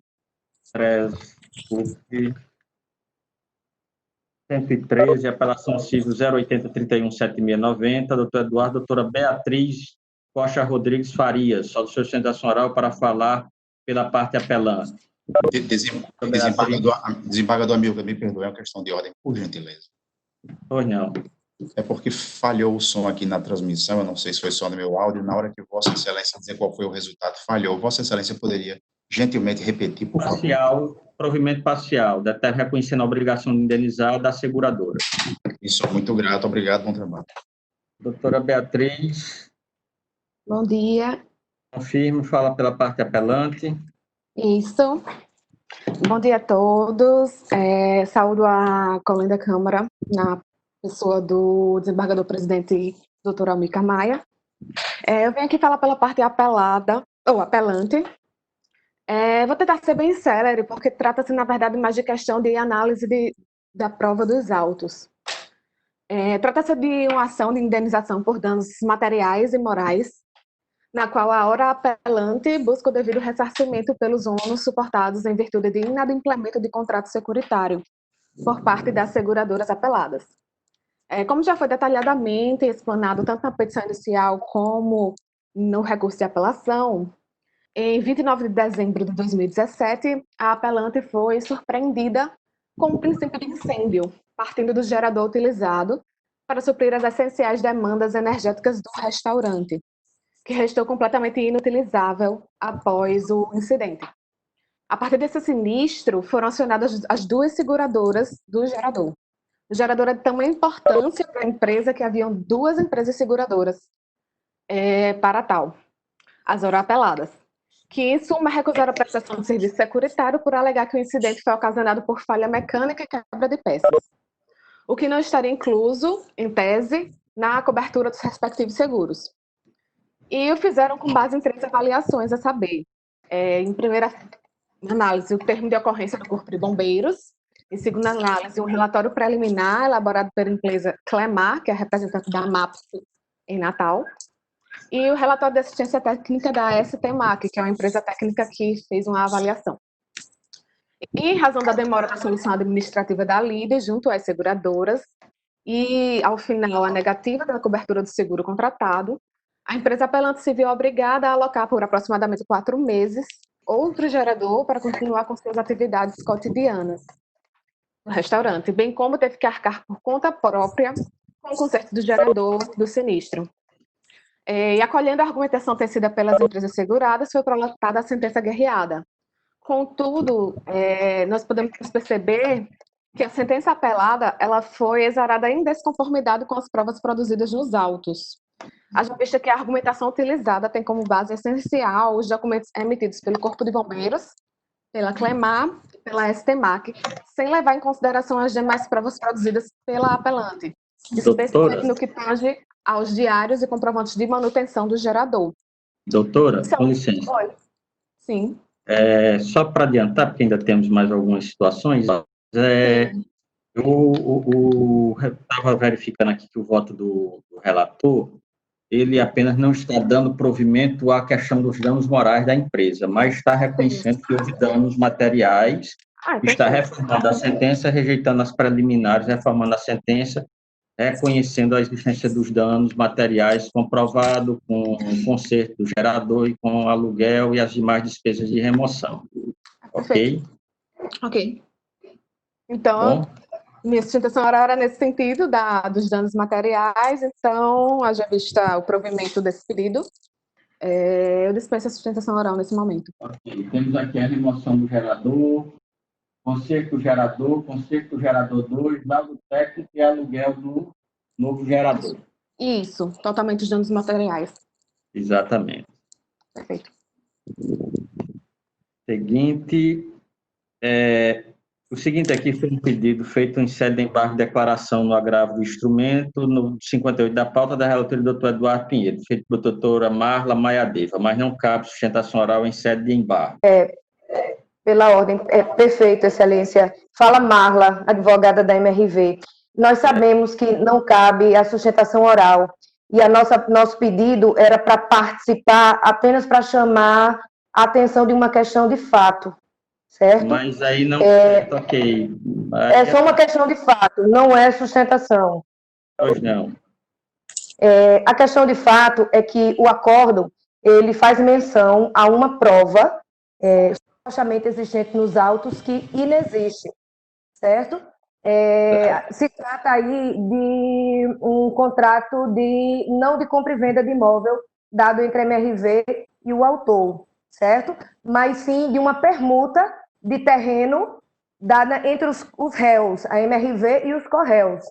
113, apelação civil 080317690, doutor Eduardo, doutora Beatriz Costa Rodrigues Farias, só de sustentação oral para falar pela parte apelante. Desembargador Hamilton, me perdoe, é uma questão de ordem, por gentileza. Pois não. É porque falhou o som aqui na transmissão, eu não sei se foi só no meu áudio, na hora que Vossa Excelência dizer qual foi o resultado, falhou. Vossa Excelência poderia gentilmente repetir, por favor? Provimento parcial, reconhecendo a obrigação de indenizar da seguradora. Isso, muito grato, obrigado, bom trabalho. Doutora Beatriz. Bom dia. Confirmo, fala pela parte apelante. Isso. Bom dia a todos. Saúdo a colega da Câmara, na pessoa do desembargador presidente, doutor Almir Maia. Eu venho aqui falar pela parte apelada, ou apelante. Vou tentar ser bem célere, porque trata-se, na verdade, mais de questão de análise da prova dos autos. Trata-se de uma ação de indenização por danos materiais e morais, na qual a hora apelante busca o devido ressarcimento pelos ônus suportados em virtude de inadimplemento de contrato securitário por parte das seguradoras apeladas. Como já foi detalhadamente explanado tanto na petição inicial como no recurso de apelação, em 29 de dezembro de 2017, a apelante foi surpreendida com o princípio de incêndio, partindo do gerador utilizado para suprir as essenciais demandas energéticas do restaurante, que restou completamente inutilizável após o incidente. A partir desse sinistro, foram acionadas as duas seguradoras do gerador. O gerador é de tamanha importância para a empresa que haviam duas empresas seguradoras para tal, as ora apeladas, que em suma recusaram a prestação de serviço securitário por alegar que o incidente foi ocasionado por falha mecânica e quebra de peças, o que não estaria incluso, em tese, na cobertura dos respectivos seguros. E o fizeram com base em 3 avaliações, a saber, em primeira análise, o termo de ocorrência do Corpo de Bombeiros, em segunda análise, um relatório preliminar elaborado pela empresa Clemar, que é a representante da MAPS em Natal, e o relatório de assistência técnica da STMAC, que é uma empresa técnica que fez uma avaliação. E, em razão da demora da solução administrativa da LIDE junto às seguradoras, e, ao final, a negativa da cobertura do seguro contratado, a empresa apelante se viu obrigada a alocar por aproximadamente 4 meses outro gerador para continuar com suas atividades cotidianas no restaurante, bem como teve que arcar por conta própria com o conserto do gerador do sinistro. E acolhendo a argumentação tecida pelas empresas seguradas, foi prolatada a sentença guerreada. Contudo, nós podemos perceber que a sentença apelada ela foi exarada em desconformidade com as provas produzidas nos autos. Haja vista que a argumentação utilizada tem como base essencial os documentos emitidos pelo Corpo de Bombeiros, pela Clemar e pela STMAC, sem levar em consideração as demais provas produzidas pela apelante, especialmente no que tange aos diários e comprovantes de manutenção do gerador. Doutora, com licença. Oi. Sim. Só para adiantar, porque ainda temos mais algumas situações, eu estava verificando aqui que o voto do relator, ele apenas não está dando provimento à questão dos danos morais da empresa, mas está reconhecendo que houve danos materiais, está reformando a sentença, rejeitando as preliminares, reformando a sentença, reconhecendo a existência dos danos materiais comprovado com o conserto do gerador e com o aluguel e as demais despesas de remoção. Ok? Ok. Então, minha sustentação oral era nesse sentido, dos danos materiais, então, haja vista o provimento desse pedido, eu dispenso a sustentação oral nesse momento. Ok, temos aqui a remoção do gerador, conserto do gerador 2, laudo técnico e aluguel do novo gerador. Isso, totalmente os danos materiais. Exatamente. Perfeito. O seguinte aqui foi um pedido feito em sede de embargo de declaração no agravo do instrumento, no 58 da pauta da relatoria do Dr. Eduardo Pinheiro, feito pela doutora Marla Maiadeva, mas não cabe sustentação oral em sede de embargo. Pela ordem, perfeito, excelência. Fala Marla, advogada da MRV. Nós sabemos que não cabe a sustentação oral, e nosso pedido era para participar apenas para chamar a atenção de uma questão de fato, certo? Mas aí não ok. É só uma questão de fato, não é sustentação. Pois não. A questão de fato é que o acórdão, ele faz menção a uma prova supostamente existente nos autos que inexiste, certo? Se trata aí de um contrato não de compra e venda de imóvel dado entre a MRV e o autor, certo? Mas sim de uma permuta de terreno dada entre os réus, a MRV e os corréus.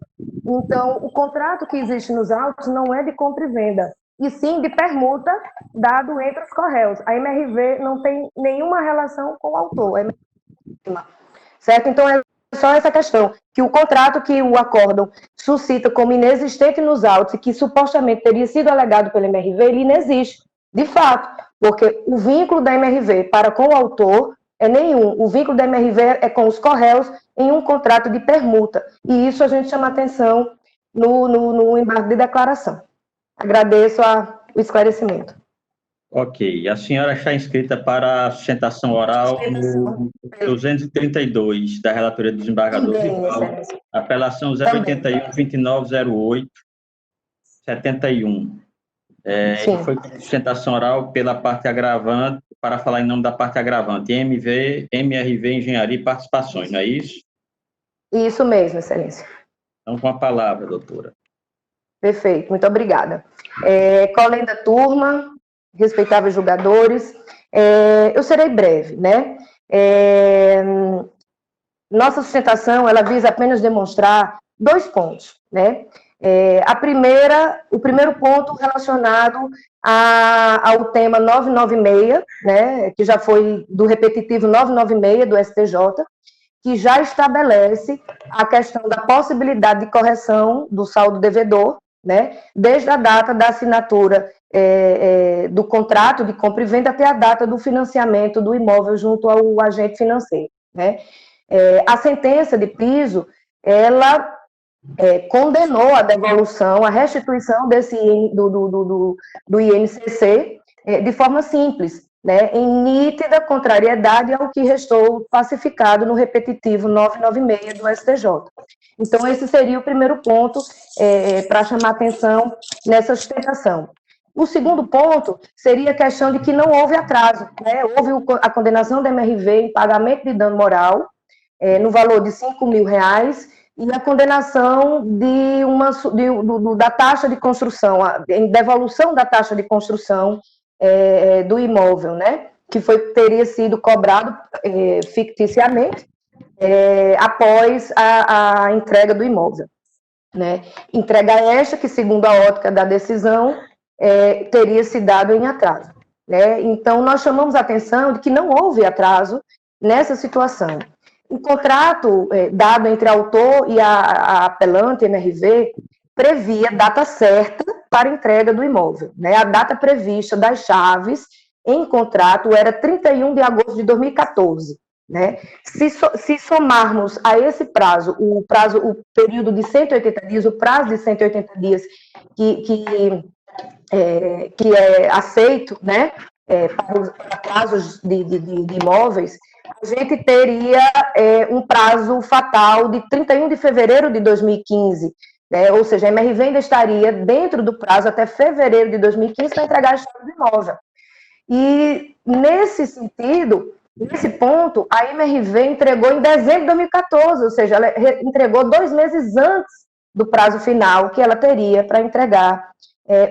Então, o contrato que existe nos autos não é de compra e venda, e sim de permuta dado entre os corréus. A MRV não tem nenhuma relação com o autor, certo? Então, é só essa questão, que o contrato que o acórdão suscita como inexistente nos autos e que supostamente teria sido alegado pela MRV, ele inexiste, de fato, porque o vínculo da MRV para com o autor é nenhum. O vínculo da MRV é com os corréus em um contrato de permuta. E isso a gente chama atenção no embargo de declaração. Agradeço o esclarecimento. Ok. A senhora está inscrita para a sustentação oral no 232 da relatoria do desembargador Rival, apelação 081-2908-71. Foi com sustentação oral pela parte agravante, para falar em nome da parte agravante, MRV Engenharia e Participações, não é isso? Isso mesmo, excelência. Então, com a palavra, doutora. Perfeito, muito obrigada. Colenda turma, respeitáveis julgadores, eu serei breve, né? Nossa sustentação, ela visa apenas demonstrar 2 pontos, né? O primeiro ponto relacionado ao tema 996, né, que já foi do repetitivo 996 do STJ, que já estabelece a questão da possibilidade de correção do saldo devedor né? Desde a data da assinatura do contrato de compra e venda até a data do financiamento do imóvel junto ao agente financeiro, né? A sentença de piso, ela condenou a devolução, a restituição do INCC de forma simples, né, em nítida contrariedade ao que restou pacificado no repetitivo 996 do STJ. Então, esse seria o primeiro ponto para chamar atenção nessa sustentação. O segundo ponto seria a questão de que não houve atraso, né? Houve a condenação da MRV em pagamento de dano moral, no valor de R$5.000, e a condenação da taxa de construção, em devolução da taxa de construção do imóvel, né? Que teria sido cobrado ficticiamente após a entrega do imóvel, né? Entrega esta que, segundo a ótica da decisão, teria se dado em atraso, né? Então, nós chamamos a atenção de que não houve atraso nessa situação. O contrato dado entre a autor e a apelante, MRV, previa data certa para entrega do imóvel, né? A data prevista das chaves em contrato era 31 de agosto de 2014, né? Se somarmos a esse prazo, o período de 180 dias, o prazo de 180 dias que é aceito, né, para prazos de imóveis, a gente teria um prazo fatal de 31 de fevereiro de 2015, né? Ou seja, a MRV ainda estaria dentro do prazo até fevereiro de 2015 para entregar a chave do imóvel. E, nesse sentido, nesse ponto, a MRV entregou em dezembro de 2014, ou seja, ela entregou 2 meses antes do prazo final que ela teria para entregar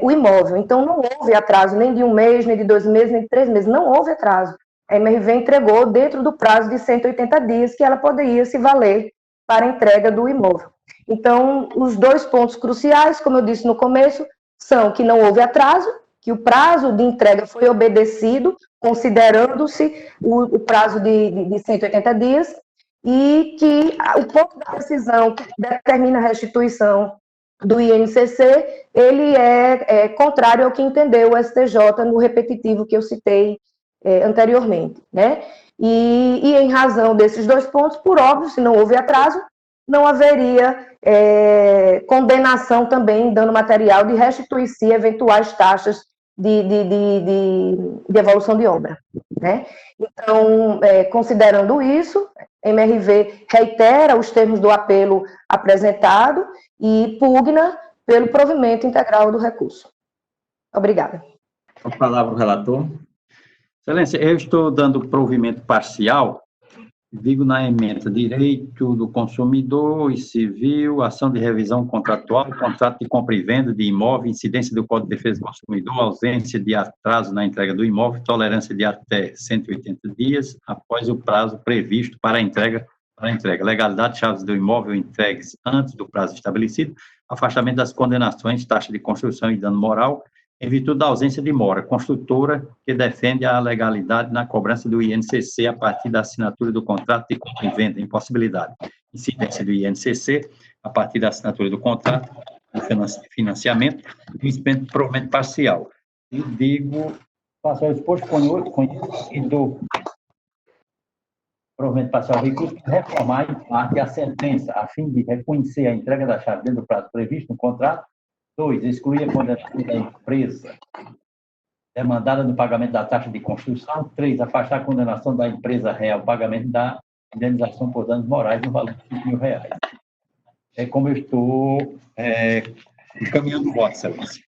o imóvel. Então, não houve atraso nem de 1 mês, nem de 2 meses, nem de 3 meses, não houve atraso. A MRV entregou dentro do prazo de 180 dias que ela poderia se valer para a entrega do imóvel. Então, os 2 pontos cruciais, como eu disse no começo, são que não houve atraso, que o prazo de entrega foi obedecido, considerando-se o prazo de 180 dias, e que o ponto da decisão que determina a restituição do INCC, ele é contrário ao que entendeu o STJ no repetitivo que eu citei anteriormente, né? E em razão desses 2 pontos, por óbvio, se não houve atraso, não haveria condenação também em dano material de restituir-se eventuais taxas de evolução de obra, né? Então, considerando isso, a MRV reitera os termos do apelo apresentado e pugna pelo provimento integral do recurso. Obrigada. Com a palavra o relator. Excelência, eu estou dando provimento parcial, digo na emenda, direito do consumidor e civil, ação de revisão contratual, contrato de compra e venda de imóvel, incidência do Código de Defesa do Consumidor, ausência de atraso na entrega do imóvel, tolerância de até 180 dias após o prazo previsto para a entrega, legalidade de chaves do imóvel entregues antes do prazo estabelecido, afastamento das condenações, taxa de construção e dano moral, em virtude da ausência de mora, construtora que defende a legalidade na cobrança do INCC a partir da assinatura do contrato de compra e venda, impossibilidade. Incidência do INCC a partir da assinatura do contrato de financiamento e provimento parcial. E digo, faço o exposto e dou provimento parcial recurso para reformar em parte a sentença, a fim de reconhecer a entrega da chave dentro do prazo previsto no contrato. 2, excluir a condenação da empresa demandada no pagamento da taxa de construção. 3, afastar a condenação da empresa réu, pagamento da indenização por danos morais no valor de R$5.000. É como eu estou encaminhando o voto, excelência.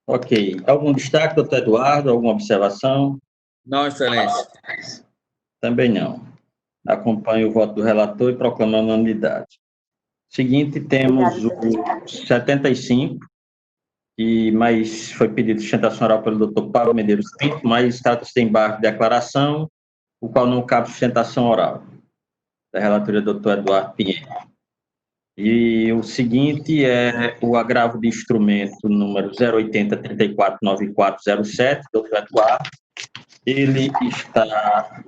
Ok. Algum destaque, doutor Eduardo? Alguma observação? Não, excelência. Também não. Acompanho o voto do relator e proclamo a unanimidade. Seguinte, temos o 75, mas foi pedido sustentação oral pelo doutor Pablo Medeiros Pinto, mas trata-se de embargo de declaração, o qual não cabe sustentação oral. Da relatoria do doutor Eduardo Pinheiro. E o seguinte é o agravo de instrumento número 080-349407, doutor Eduardo. Ele está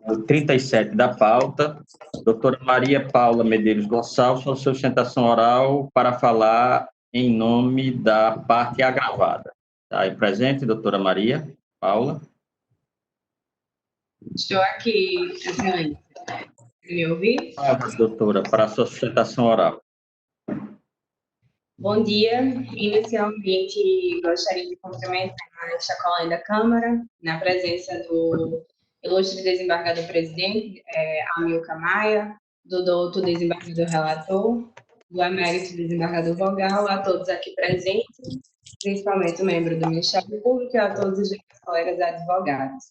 o 37 da pauta. Doutora Maria Paula Medeiros Gonçalves, sua sustentação oral para falar em nome da parte agravada. Está aí presente, doutora Maria Paula? Estou aqui, excelente. Me ouvir? Doutora, para a sua sustentação oral. Bom dia. Inicialmente, gostaria de cumprimentar esta colega da Câmara, na presença do ilustre desembargador-presidente, Amilcar Maia, do doutor desembargador relator, do emérito desembargador vogal, a todos aqui presentes, principalmente o membro do Ministério Público e a todos os demais colegas advogados.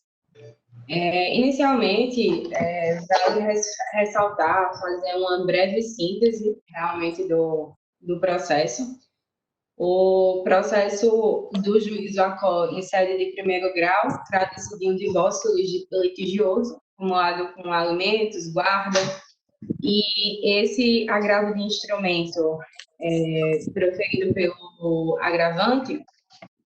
Inicialmente, vale ressaltar, fazer uma breve síntese, realmente, do processo. O processo do juízo em sede de primeiro grau trata-se de um divórcio litigioso, acumulado com alimentos, guarda, e esse agravo de instrumento proferido pelo agravante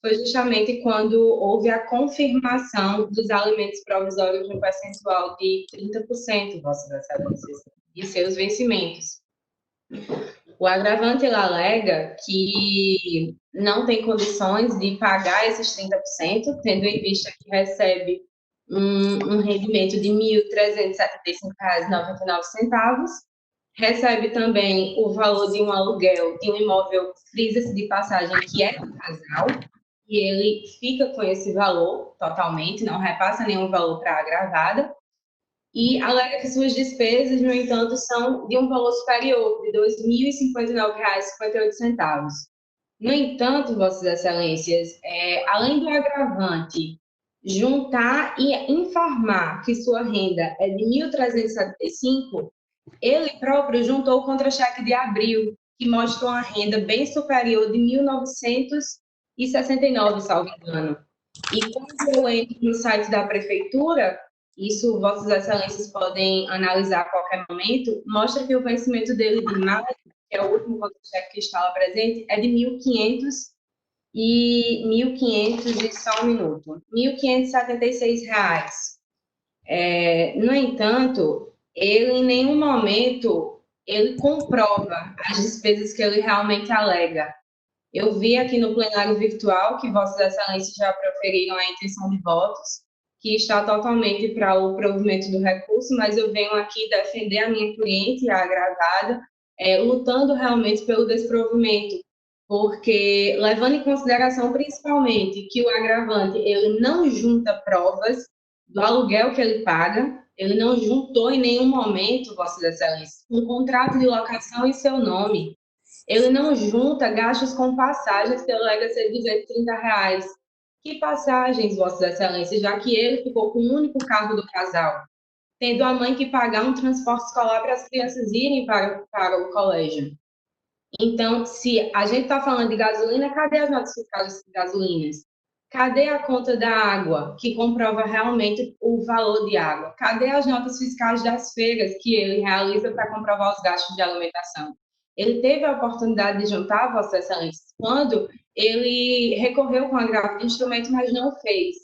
foi justamente quando houve a confirmação dos alimentos provisórios no percentual de 30%, Vossas Excelências, de seus vencimentos. O agravante alega que não tem condições de pagar esses 30%, tendo em vista que recebe um rendimento de R$ 1.375,99, recebe também o valor de um aluguel de um imóvel, frisa-se de passagem, que é do casal, e ele fica com esse valor totalmente, não repassa nenhum valor para a agravada, e alega que suas despesas, no entanto, são de um valor superior, de R$ 2.059,58. No entanto, Vossas Excelências, além do agravante juntar e informar que sua renda é de R$ 1.375, ele próprio juntou o contra-cheque de abril, que mostra uma renda bem superior de R$ 1.969, salvo engano. E quando eu entro no site da Prefeitura, isso Vossas Excelências podem analisar a qualquer momento, mostra que o vencimento dele de maio, que é o último contra-cheque que está lá presente, é de R$ 1.576. No entanto, ele em nenhum momento ele comprova as despesas que ele realmente alega. Eu vi aqui no plenário virtual que Vossas Excelências já proferiram a intenção de votos, que está totalmente para o provimento do recurso, mas eu venho aqui defender a minha cliente, a agravada, lutando realmente pelo desprovimento, porque, levando em consideração principalmente que o agravante ele não junta provas do aluguel que ele paga, ele não juntou em nenhum momento, Vossas Excelências, um contrato de locação em seu nome, ele não junta gastos com passagens que alega ser R$ 230. Que passagens, Vossas Excelências, já que ele ficou com o único carro do casal, tendo a mãe que pagar um transporte escolar para as crianças irem para o colégio. Então, se a gente está falando de gasolina, cadê as notas fiscais de gasolinas? Cadê a conta da água, que comprova realmente o valor de água? Cadê as notas fiscais das feiras que ele realiza para comprovar os gastos de alimentação? Ele teve a oportunidade de juntar, Vossas Excelências, quando ele recorreu com agravo de instrumento, mas não fez.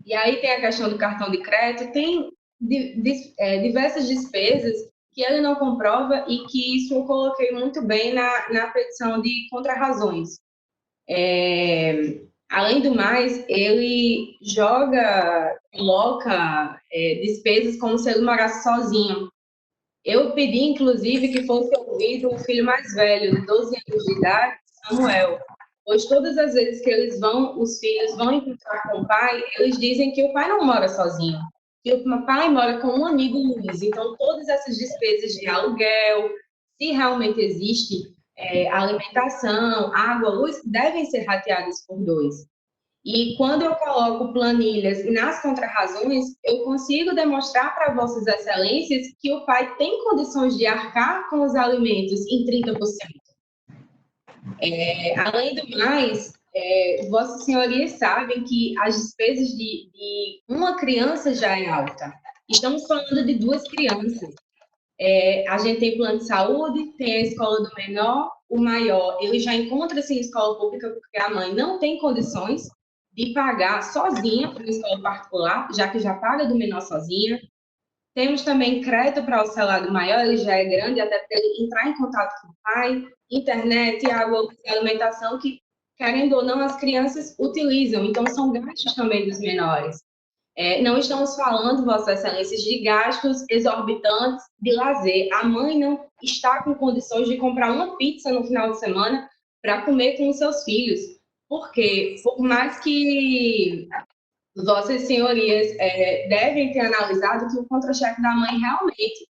E aí tem a questão do cartão de crédito, tem diversas despesas que ele não comprova e que isso eu coloquei muito bem na petição de contrarrazões. Além do mais, ele coloca despesas como se ele morasse sozinho. Eu pedi, inclusive, que fosse ouvido o filho mais velho, de 12 anos de idade, Samuel, pois todas as vezes que os filhos vão encontrar com o pai, eles dizem que o pai não mora sozinho, que o pai mora com um amigo Luiz. Então, todas essas despesas de aluguel, se realmente existe alimentação, água, luz, devem ser rateadas por dois. E quando eu coloco planilhas nas contrarrazões, eu consigo demonstrar para Vossas Excelências que o pai tem condições de arcar com os alimentos em 30%. Além do mais, Vossas Senhorias sabem que as despesas de uma criança já é alta. Estamos falando de 2 crianças. A gente tem plano de saúde, tem a escola do menor, o maior, ele já encontra-se em escola pública porque a mãe não tem condições de pagar sozinha para uma escola particular, já que já paga do menor sozinha. Temos também crédito para o salário maior, ele já é grande, até para ele entrar em contato com o pai, internet, água, alimentação, que, querendo ou não, as crianças utilizam. Então, são gastos também dos menores. Não estamos falando, Vossas Excelências, de gastos exorbitantes de lazer. A mãe não está com condições de comprar uma pizza no final de semana para comer com os seus filhos. Porque, por mais que Vossas Senhorias devem ter analisado que o contra-cheque da mãe realmente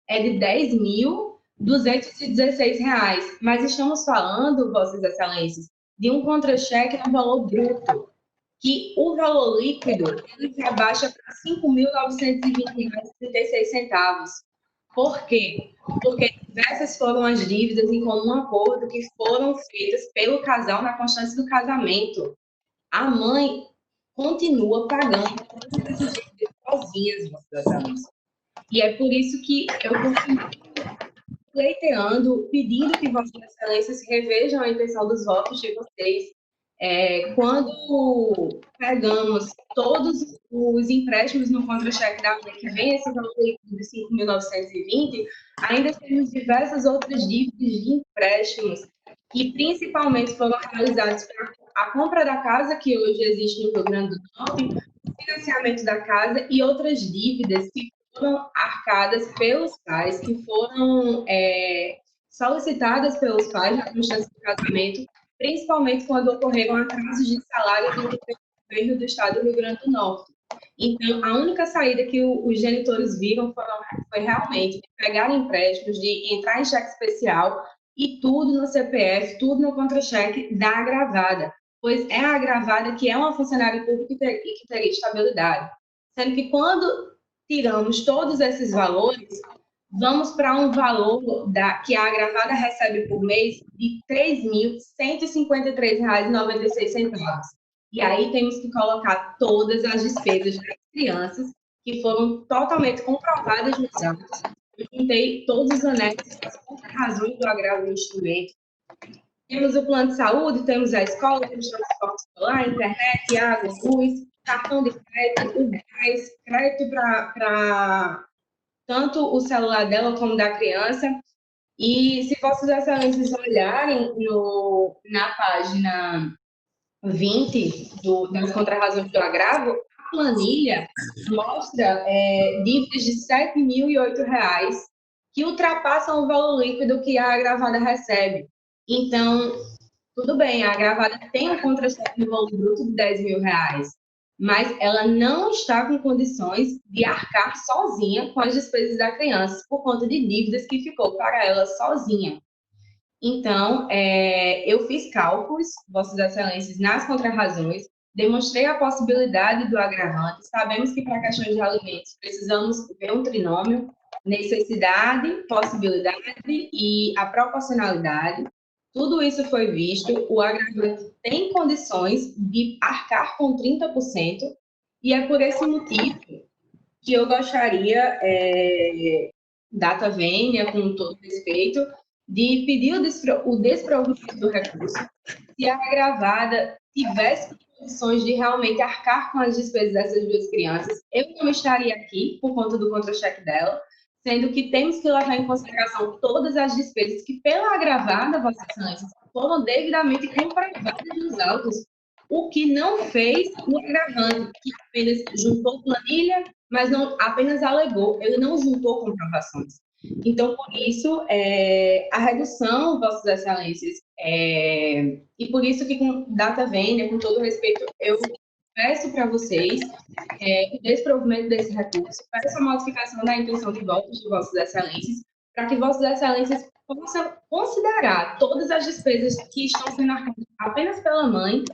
é de R$ 10.216, mas estamos falando, Vossas Excelências, de um contra-cheque no valor bruto, que o valor líquido ele já baixa para R$ 5.920,36. Por quê? Porque diversas foram as dívidas em comum acordo que foram feitas pelo casal na constância do casamento. A mãe continua pagando todas essas dívidas sozinhas, Vossas Excelências. E é por isso que eu continuo pleiteando, pedindo que Vossas Excelências revejam a intenção dos votos de vocês. Quando pegamos todos os empréstimos no contra-cheque da mãe, que vem esse valor líquido de 5.920, ainda temos diversas outras dívidas de empréstimos, que principalmente foram realizados para a compra da casa, que hoje existe no Rio Grande do Norte, o financiamento da casa e outras dívidas que foram arcadas pelos pais, que foram solicitadas pelos pais na constância do casamento, principalmente quando ocorreram atrasos de salário do governo do estado do Rio Grande do Norte. Então, a única saída que os genitores viram foi realmente de pegar empréstimos, de entrar em cheque especial e tudo no CPF, tudo no contra-cheque da agravada, pois é a agravada que é uma funcionária pública e que teria estabilidade. Sendo que quando tiramos todos esses valores, vamos para um valor que a agravada recebe por mês de R$ 3.153,96. E aí temos que colocar todas as despesas das crianças que foram totalmente comprovadas nos autos. Eu juntei todos os anexos das razões do agravo do instrumento. Temos o plano de saúde, temos a escola, temos transporte escolar, internet, água, luz, cartão de crédito, o gás, crédito para tanto o celular dela como da criança. E se Vossas Excelências olharem na página 20 das contrarrazões do agravo, a planilha mostra dívidas de R$ 7.008 que ultrapassam o valor líquido que a agravada recebe. Então, tudo bem, a agravada tem um contra-cheque no valor bruto de R$ 10.000, mas ela não está com condições de arcar sozinha com as despesas da criança, por conta de dívidas que ficou para ela sozinha. Então, eu fiz cálculos, Vossas Excelências, nas contrarrazões, demonstrei a possibilidade do agravante. Sabemos que para questões de alimentos precisamos ver um trinômio, necessidade, possibilidade e a proporcionalidade. Tudo isso foi visto, o agravante tem condições de arcar com 30%, e é por esse motivo que eu gostaria, data vênia, com todo respeito, de pedir o desprovimento do recurso, se a agravada tivesse condições de realmente arcar com as despesas dessas duas crianças. Eu não estaria aqui por conta do contra-cheque dela, sendo que temos que levar em consideração todas as despesas que, pela agravada, Vossas Excelências, foram devidamente comprovadas nos autos, o que não fez o agravante, que apenas juntou planilha, mas não apenas alegou, ele não juntou comprovações. Então, por isso, a redução, Vossas Excelências, e por isso que, com data vênia, com todo respeito, eu peço para vocês o desprovimento desse recurso, peço a modificação da intenção de votos de Vossas Excelências, para que Vossas Excelências possam considerar todas as despesas que estão sendo arcadas apenas pela mãe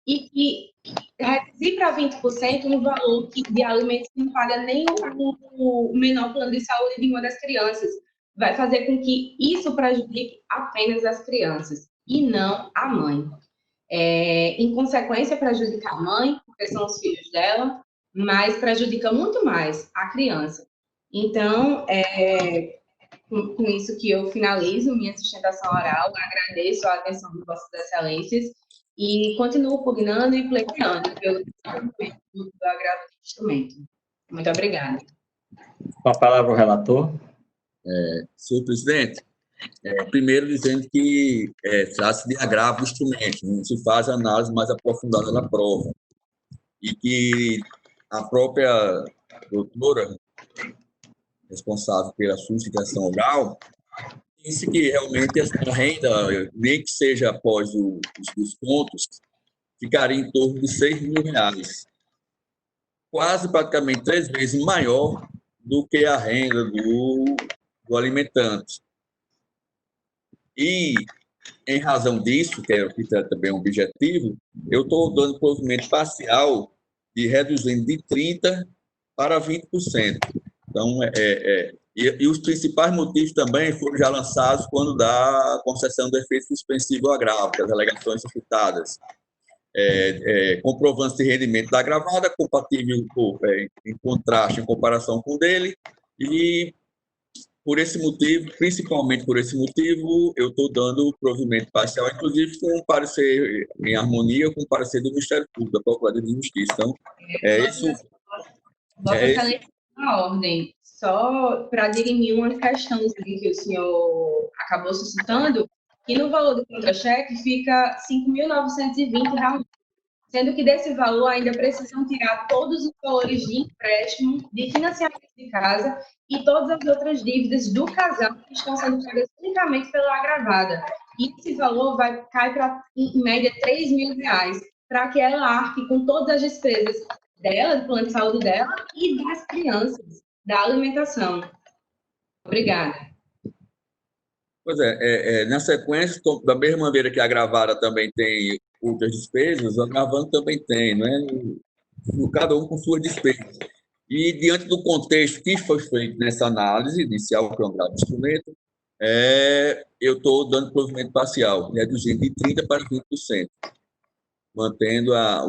e que reduzir para 20% no valor de alimentos que não paga nem o menor plano de saúde de uma das crianças. Vai fazer com que isso prejudique apenas as crianças e não a mãe. Em consequência, prejudica a mãe, porque são os filhos dela, mas prejudica muito mais a criança. Então, com isso que eu finalizo minha sustentação oral, agradeço a atenção de Vossas Excelências e continuo pugnando e pleiteando pelo desenvolvimento do agravo do instrumento. Muito obrigada. Com a palavra o relator. Senhor presidente, primeiro dizendo que trata-se de agravo do instrumento, não se faz análise mais aprofundada na prova, e que a própria doutora responsável pela sustentação oral disse que realmente a renda, nem que seja após os descontos, ficaria em torno de R$6.000, quase praticamente 3 vezes maior do que a renda do alimentante. E, em razão disso, que é também um objetivo, eu estou dando provimento parcial de reduzindo de 30% para 20%. Então, e os principais motivos também foram já lançados quando da concessão do efeito suspensivo ao agravo, que as alegações são citadas. Comprovantes de rendimento da agravada, compatível em contraste, em comparação com o dele, e por esse motivo, principalmente por esse motivo, eu estou dando provimento parcial, inclusive com um parecer em harmonia com o parecer do Ministério Público, da Procuradoria de Justiça. Então, Na ordem, só para dirimir uma questãozinha que o senhor acabou suscitando, que no valor do contra-cheque fica R$5.920, sendo que desse valor ainda precisam tirar todos os valores de empréstimo, de financiamento de casa e todas as outras dívidas do casal que estão sendo pagas unicamente pela agravada. E esse valor cai para, em média, R$3.000, para que ela arque com todas as despesas dela, do plano de saúde dela e das crianças, da alimentação. Obrigada. Pois na sequência, da mesma maneira que a agravada também tem outras despesas, o agravante também tem, não é? Cada um com suas despesas. E, diante do contexto que foi feito nessa análise inicial, que é um grave instrumento, eu estou dando provimento parcial, reduzindo de 30% para 20%, mantendo a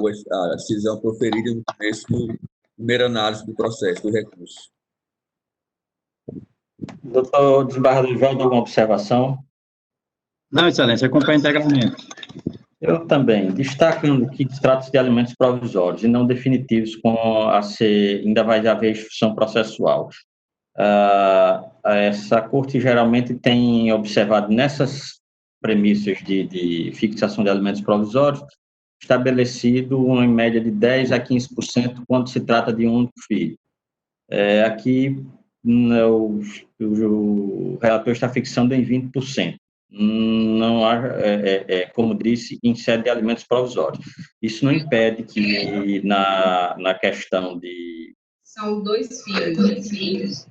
decisão proferida no começo da primeira análise do processo, do recurso. Doutor desembargador João, alguma observação? Não, excelência, acompanho integralmente. Eu também, destacando que trata-se de alimentos provisórios e não definitivos, ainda vai haver instrução processual. Essa corte geralmente tem observado nessas premissas de fixação de alimentos provisórios, estabelecido em média de 10% a 15% quando se trata de um único filho. Aqui, o relator está fixando em 20%. Não há, como disse, em sede de alimentos provisórios. Isso não impede que, na questão de... São 2 filhos.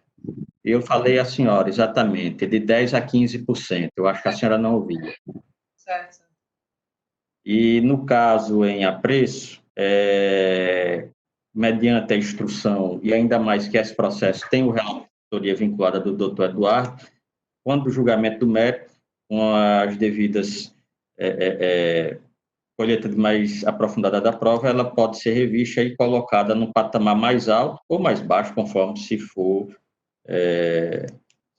Eu falei à senhora, exatamente, de 10% a 15%. Eu acho que a senhora não ouviu. Certo. E, no caso em apreço, mediante a instrução, e ainda mais que esse processo tem o relatoria vinculada do doutor Eduardo, quando o julgamento do mérito, com as devidas colheita mais aprofundada da prova, ela pode ser revista e colocada num patamar mais alto ou mais baixo, conforme se for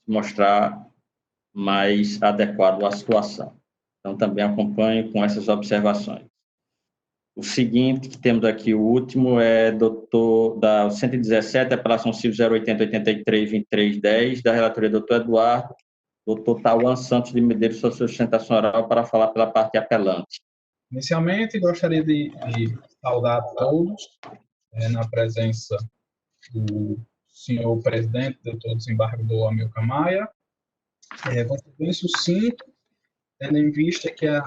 mostrar mais adequado à situação. Então, também acompanho com essas observações. O seguinte, que temos aqui, o último, da 117, apelação civil 080-83-2310, da relatoria do doutor Eduardo, doutor Tauan Santos de Medeiros, sua sustentação oral, para falar pela parte apelante. Inicialmente, gostaria de saudar a todos, na presença do senhor presidente, doutor desembargador Amilcar Maia. Vou ser bem sucinto, tendo em vista que a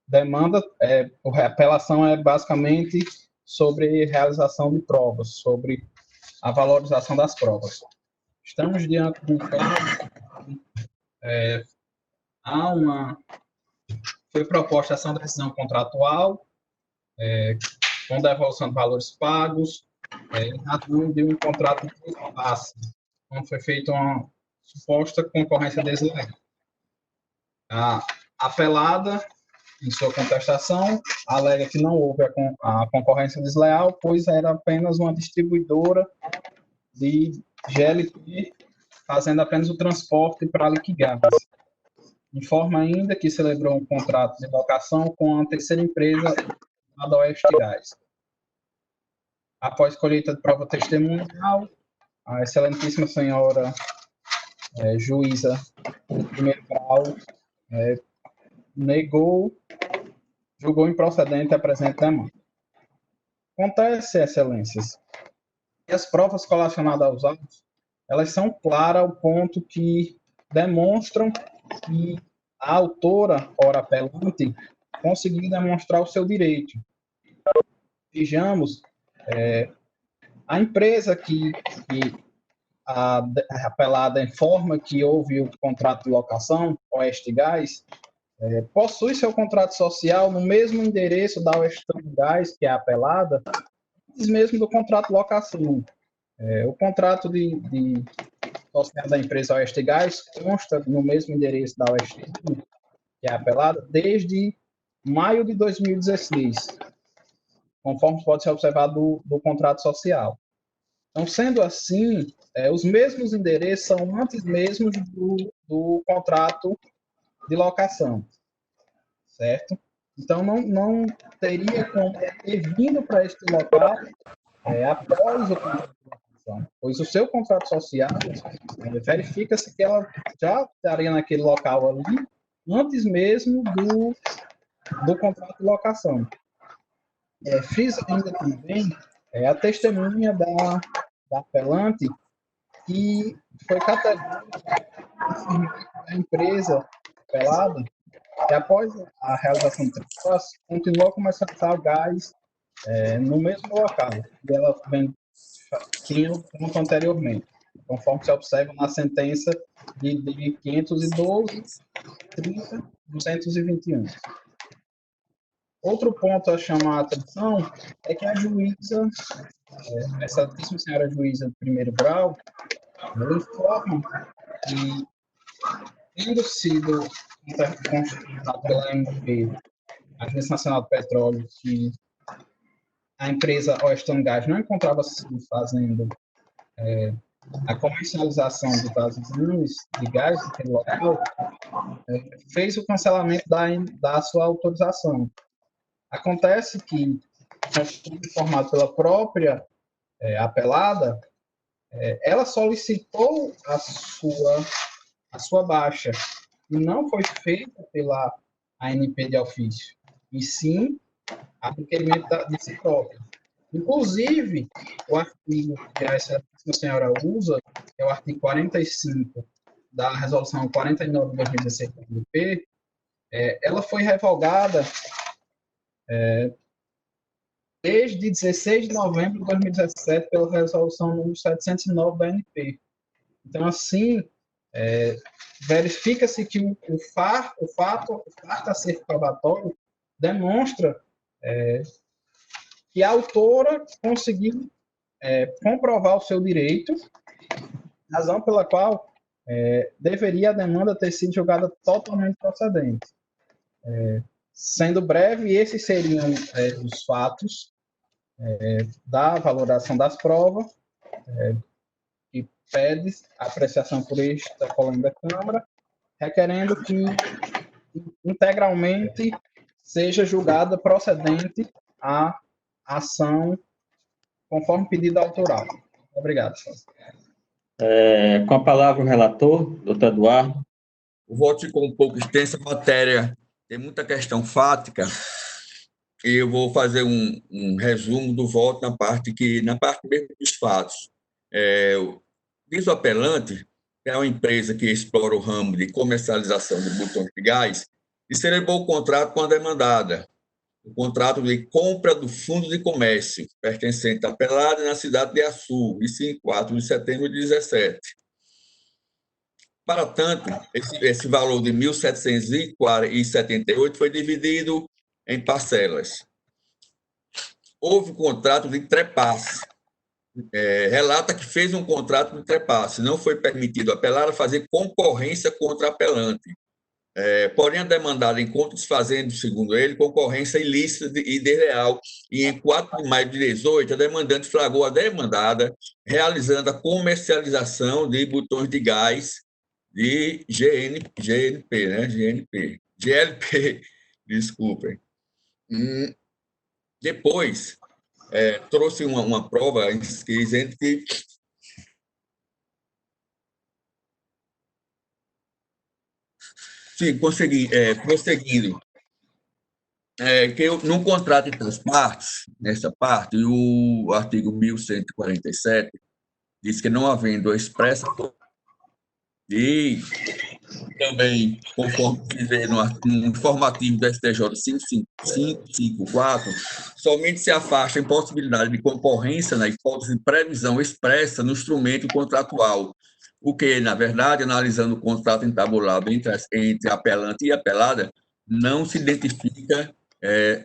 demanda, a apelação é basicamente sobre realização de provas, sobre a valorização das provas. Estamos diante de um caso, foi proposta ação de rescisão contratual, com devolução de valores pagos, em razão de um contrato de passe, onde foi feita uma suposta concorrência desleal. A apelada, em sua contestação, alega que não houve a concorrência desleal, pois era apenas uma distribuidora de GLP, fazendo apenas o transporte para Liquigás. informa ainda que celebrou um contrato de locação com a terceira empresa, a da Oeste Gás. Após colheita de prova testemunhal, a excelentíssima senhora juíza do primeiro grau julgou improcedente a presente demanda. Acontece, excelências, que as provas colacionadas aos autos, elas são claras ao ponto que demonstram que a autora, ora apelante, conseguiu demonstrar o seu direito. Vejamos, a empresa que a apelada informa que houve o contrato de locação, Oeste Gás, possui seu contrato social no mesmo endereço da Oeste Gás, que é a apelada, antes mesmo do contrato de locação. O contrato de social da empresa Oeste Gás consta no mesmo endereço da Oeste, que é a apelada, desde maio de 2016, conforme pode ser observado do contrato social. Então, sendo assim, os mesmos endereços são antes mesmo do contrato de locação, certo? Então, não teria como ter vindo para este local após o contrato de locação, pois o seu contrato social verifica-se que ela já estaria naquele local ali antes mesmo do contrato de locação. Fiz ainda também a testemunha da apelante, que foi categórica da empresa apelada, que após a realização do processo, continuou a comercializar o gás no mesmo local que ela tinha o ponto anteriormente, conforme se observa na sentença de 512/30/221. Outro ponto a chamar a atenção é que a juíza, essa senhora juíza de primeiro grau, ela informa que, tendo sido constatado pela ANP, a Agência Nacional do Petróleo, que a empresa Oeste Gás não encontrava-se fazendo a comercialização dos exames de gás naquele local, fez o cancelamento da sua autorização. Acontece que, informado pela própria apelada, ela solicitou a sua baixa e não foi feita pela ANP de ofício, e sim a requerimento de si própria. Inclusive, o artigo que a senhora usa, que é o artigo 45 da Resolução 49 de 2016 da ANP, ela foi revogada desde 16 de novembro de 2017 pela Resolução número 709 da ANP. Então, assim, verifica-se que o fato a ser probatório demonstra que a autora conseguiu comprovar o seu direito, razão pela qual deveria a demanda ter sido julgada totalmente procedente. Sendo breve, esses seriam os fatos da valoração das provas, que pede a apreciação por esta colega da Câmara, requerendo que integralmente seja julgada procedente a ação conforme pedido autoral. Obrigado, senhor. Com a palavra o relator, doutor Eduardo. O voto ficou um pouco extenso, a matéria tem muita questão fática, e eu vou fazer um resumo do voto na parte mesmo dos fatos. Diz o apelante, que é uma empresa que explora o ramo de comercialização de botões de gás, e celebrou o contrato com a demandada, o contrato de compra do fundo de comércio, pertencente à apelada na cidade de Açu, isso em 4 de setembro de 2017. Para tanto, esse valor de R$ 1.778 foi dividido em parcelas. Houve um contrato de trepasse. Relata que fez um contrato de trepasse. Não foi permitido apelar a fazer concorrência contra a apelante. Porém, a demandada encontra desfazendo, segundo ele, concorrência ilícita e desleal. E em 4 de maio de 2018, a demandante flagrou a demandada realizando a comercialização de botões de gás e GNP, né? GLP, desculpem. Depois, trouxe uma prova dizendo que sim, prosseguindo, que num contrato entre as partes, nessa parte, o artigo 1147 diz que não havendo expressa e também, conforme dizer no informativo do STJ 5554, somente se afasta a impossibilidade de concorrência na hipótese de previsão expressa no instrumento contratual, o que, na verdade, analisando o contrato entabulado entre apelante e apelada, não se identifica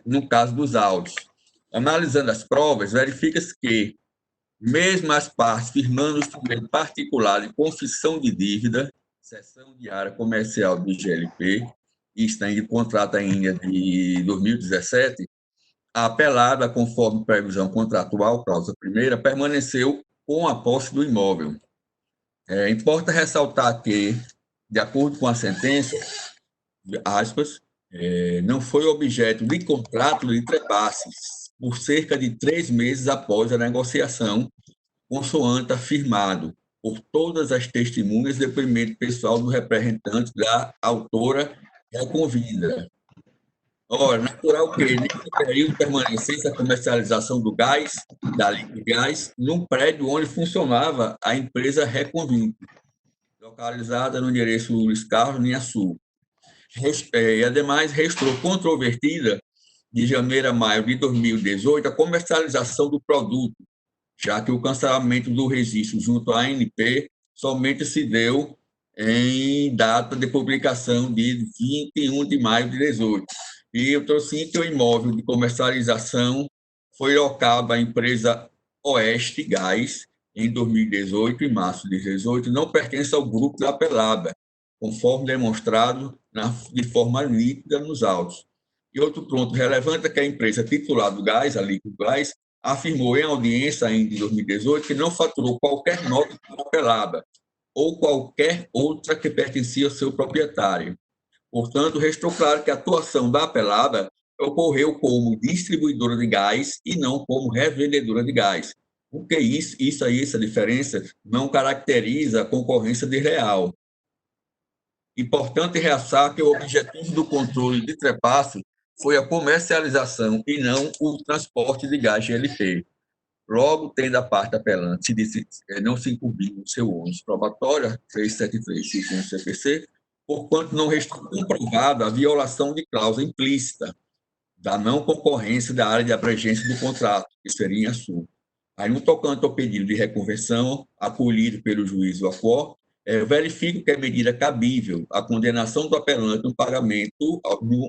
no caso dos autos. Analisando as provas, verifica-se que, mesmo as partes firmando o instrumento particular de confissão de dívida, seção de área comercial do GLP, isso está em contrato ainda de 2017, a apelada, conforme previsão contratual, cláusula primeira, permaneceu com a posse do imóvel. Importa ressaltar que, de acordo com a sentença, aspas, não foi objeto de contrato de trepasses por cerca de 3 meses após a negociação, consoante afirmado por todas as testemunhas, depoimento pessoal do representante da autora reconvida. Ora, natural que, nesse período de permanência a comercialização do gás, da Liquigás, num prédio onde funcionava a empresa reconvida, localizada no endereço Luiz Carlos, linha sul. E, ademais, restou controvertida, de janeiro a maio de 2018, a comercialização do produto, já que o cancelamento do registro junto à ANP somente se deu em data de publicação de 21 de maio de 2018. E eu trouxe que o imóvel de comercialização foi locado à empresa Oeste Gás em 2018, em março de 2018, não pertence ao grupo da apelada, conforme demonstrado de forma nítida nos autos. E outro ponto relevante é que a empresa titular do gás, a Liquigás, afirmou em audiência ainda em 2018 que não faturou qualquer nota para a apelada ou qualquer outra que pertencia ao seu proprietário. Portanto, restou claro que a atuação da apelada ocorreu como distribuidora de gás e não como revendedora de gás. Porque essa diferença não caracteriza a concorrência desleal. Importante realçar que o objetivo do controle de trepasse foi a comercialização e não o transporte de gás GLP. Logo, tendo a parte apelante não se incumbiu no seu ônus probatória 37351 CPC, porquanto não restou comprovada a violação de cláusula implícita da não concorrência da área de abrangência do contrato, que seria em assunto. Aí, no tocante ao pedido de reconversão, acolhido pelo juiz do acordo, verifico que é medida cabível a condenação do apelante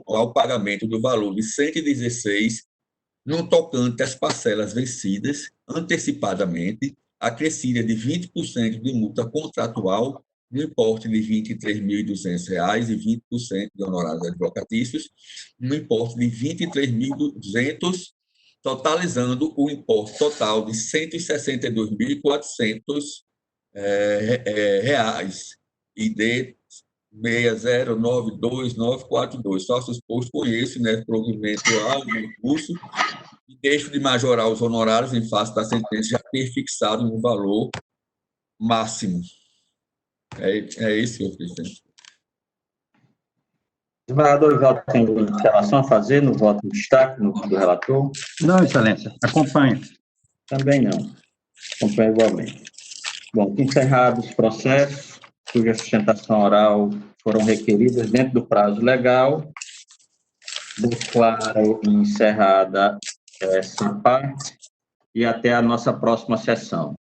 ao pagamento do valor de 116, no tocante às parcelas vencidas antecipadamente, acrescida de 20% de multa contratual, no importe de R$ 23.200 e 20% de honorários advocatícios, no importe de R$ 23.200, totalizando o importe total de R$ 162.400 reais, ID 6092942, sócio exposto com esse, né, provimento ao recurso, e deixo de majorar os honorários em face da sentença já ter fixado um valor máximo. É isso, senhor presidente. Desembargador Ivaldo tem observação a fazer no voto de destaque do relator? Não, excelência, acompanho. Também não. Acompanho igualmente. Bom, encerrados os processos, cuja sustentação oral foram requeridas dentro do prazo legal, declaro encerrada essa parte e até a nossa próxima sessão.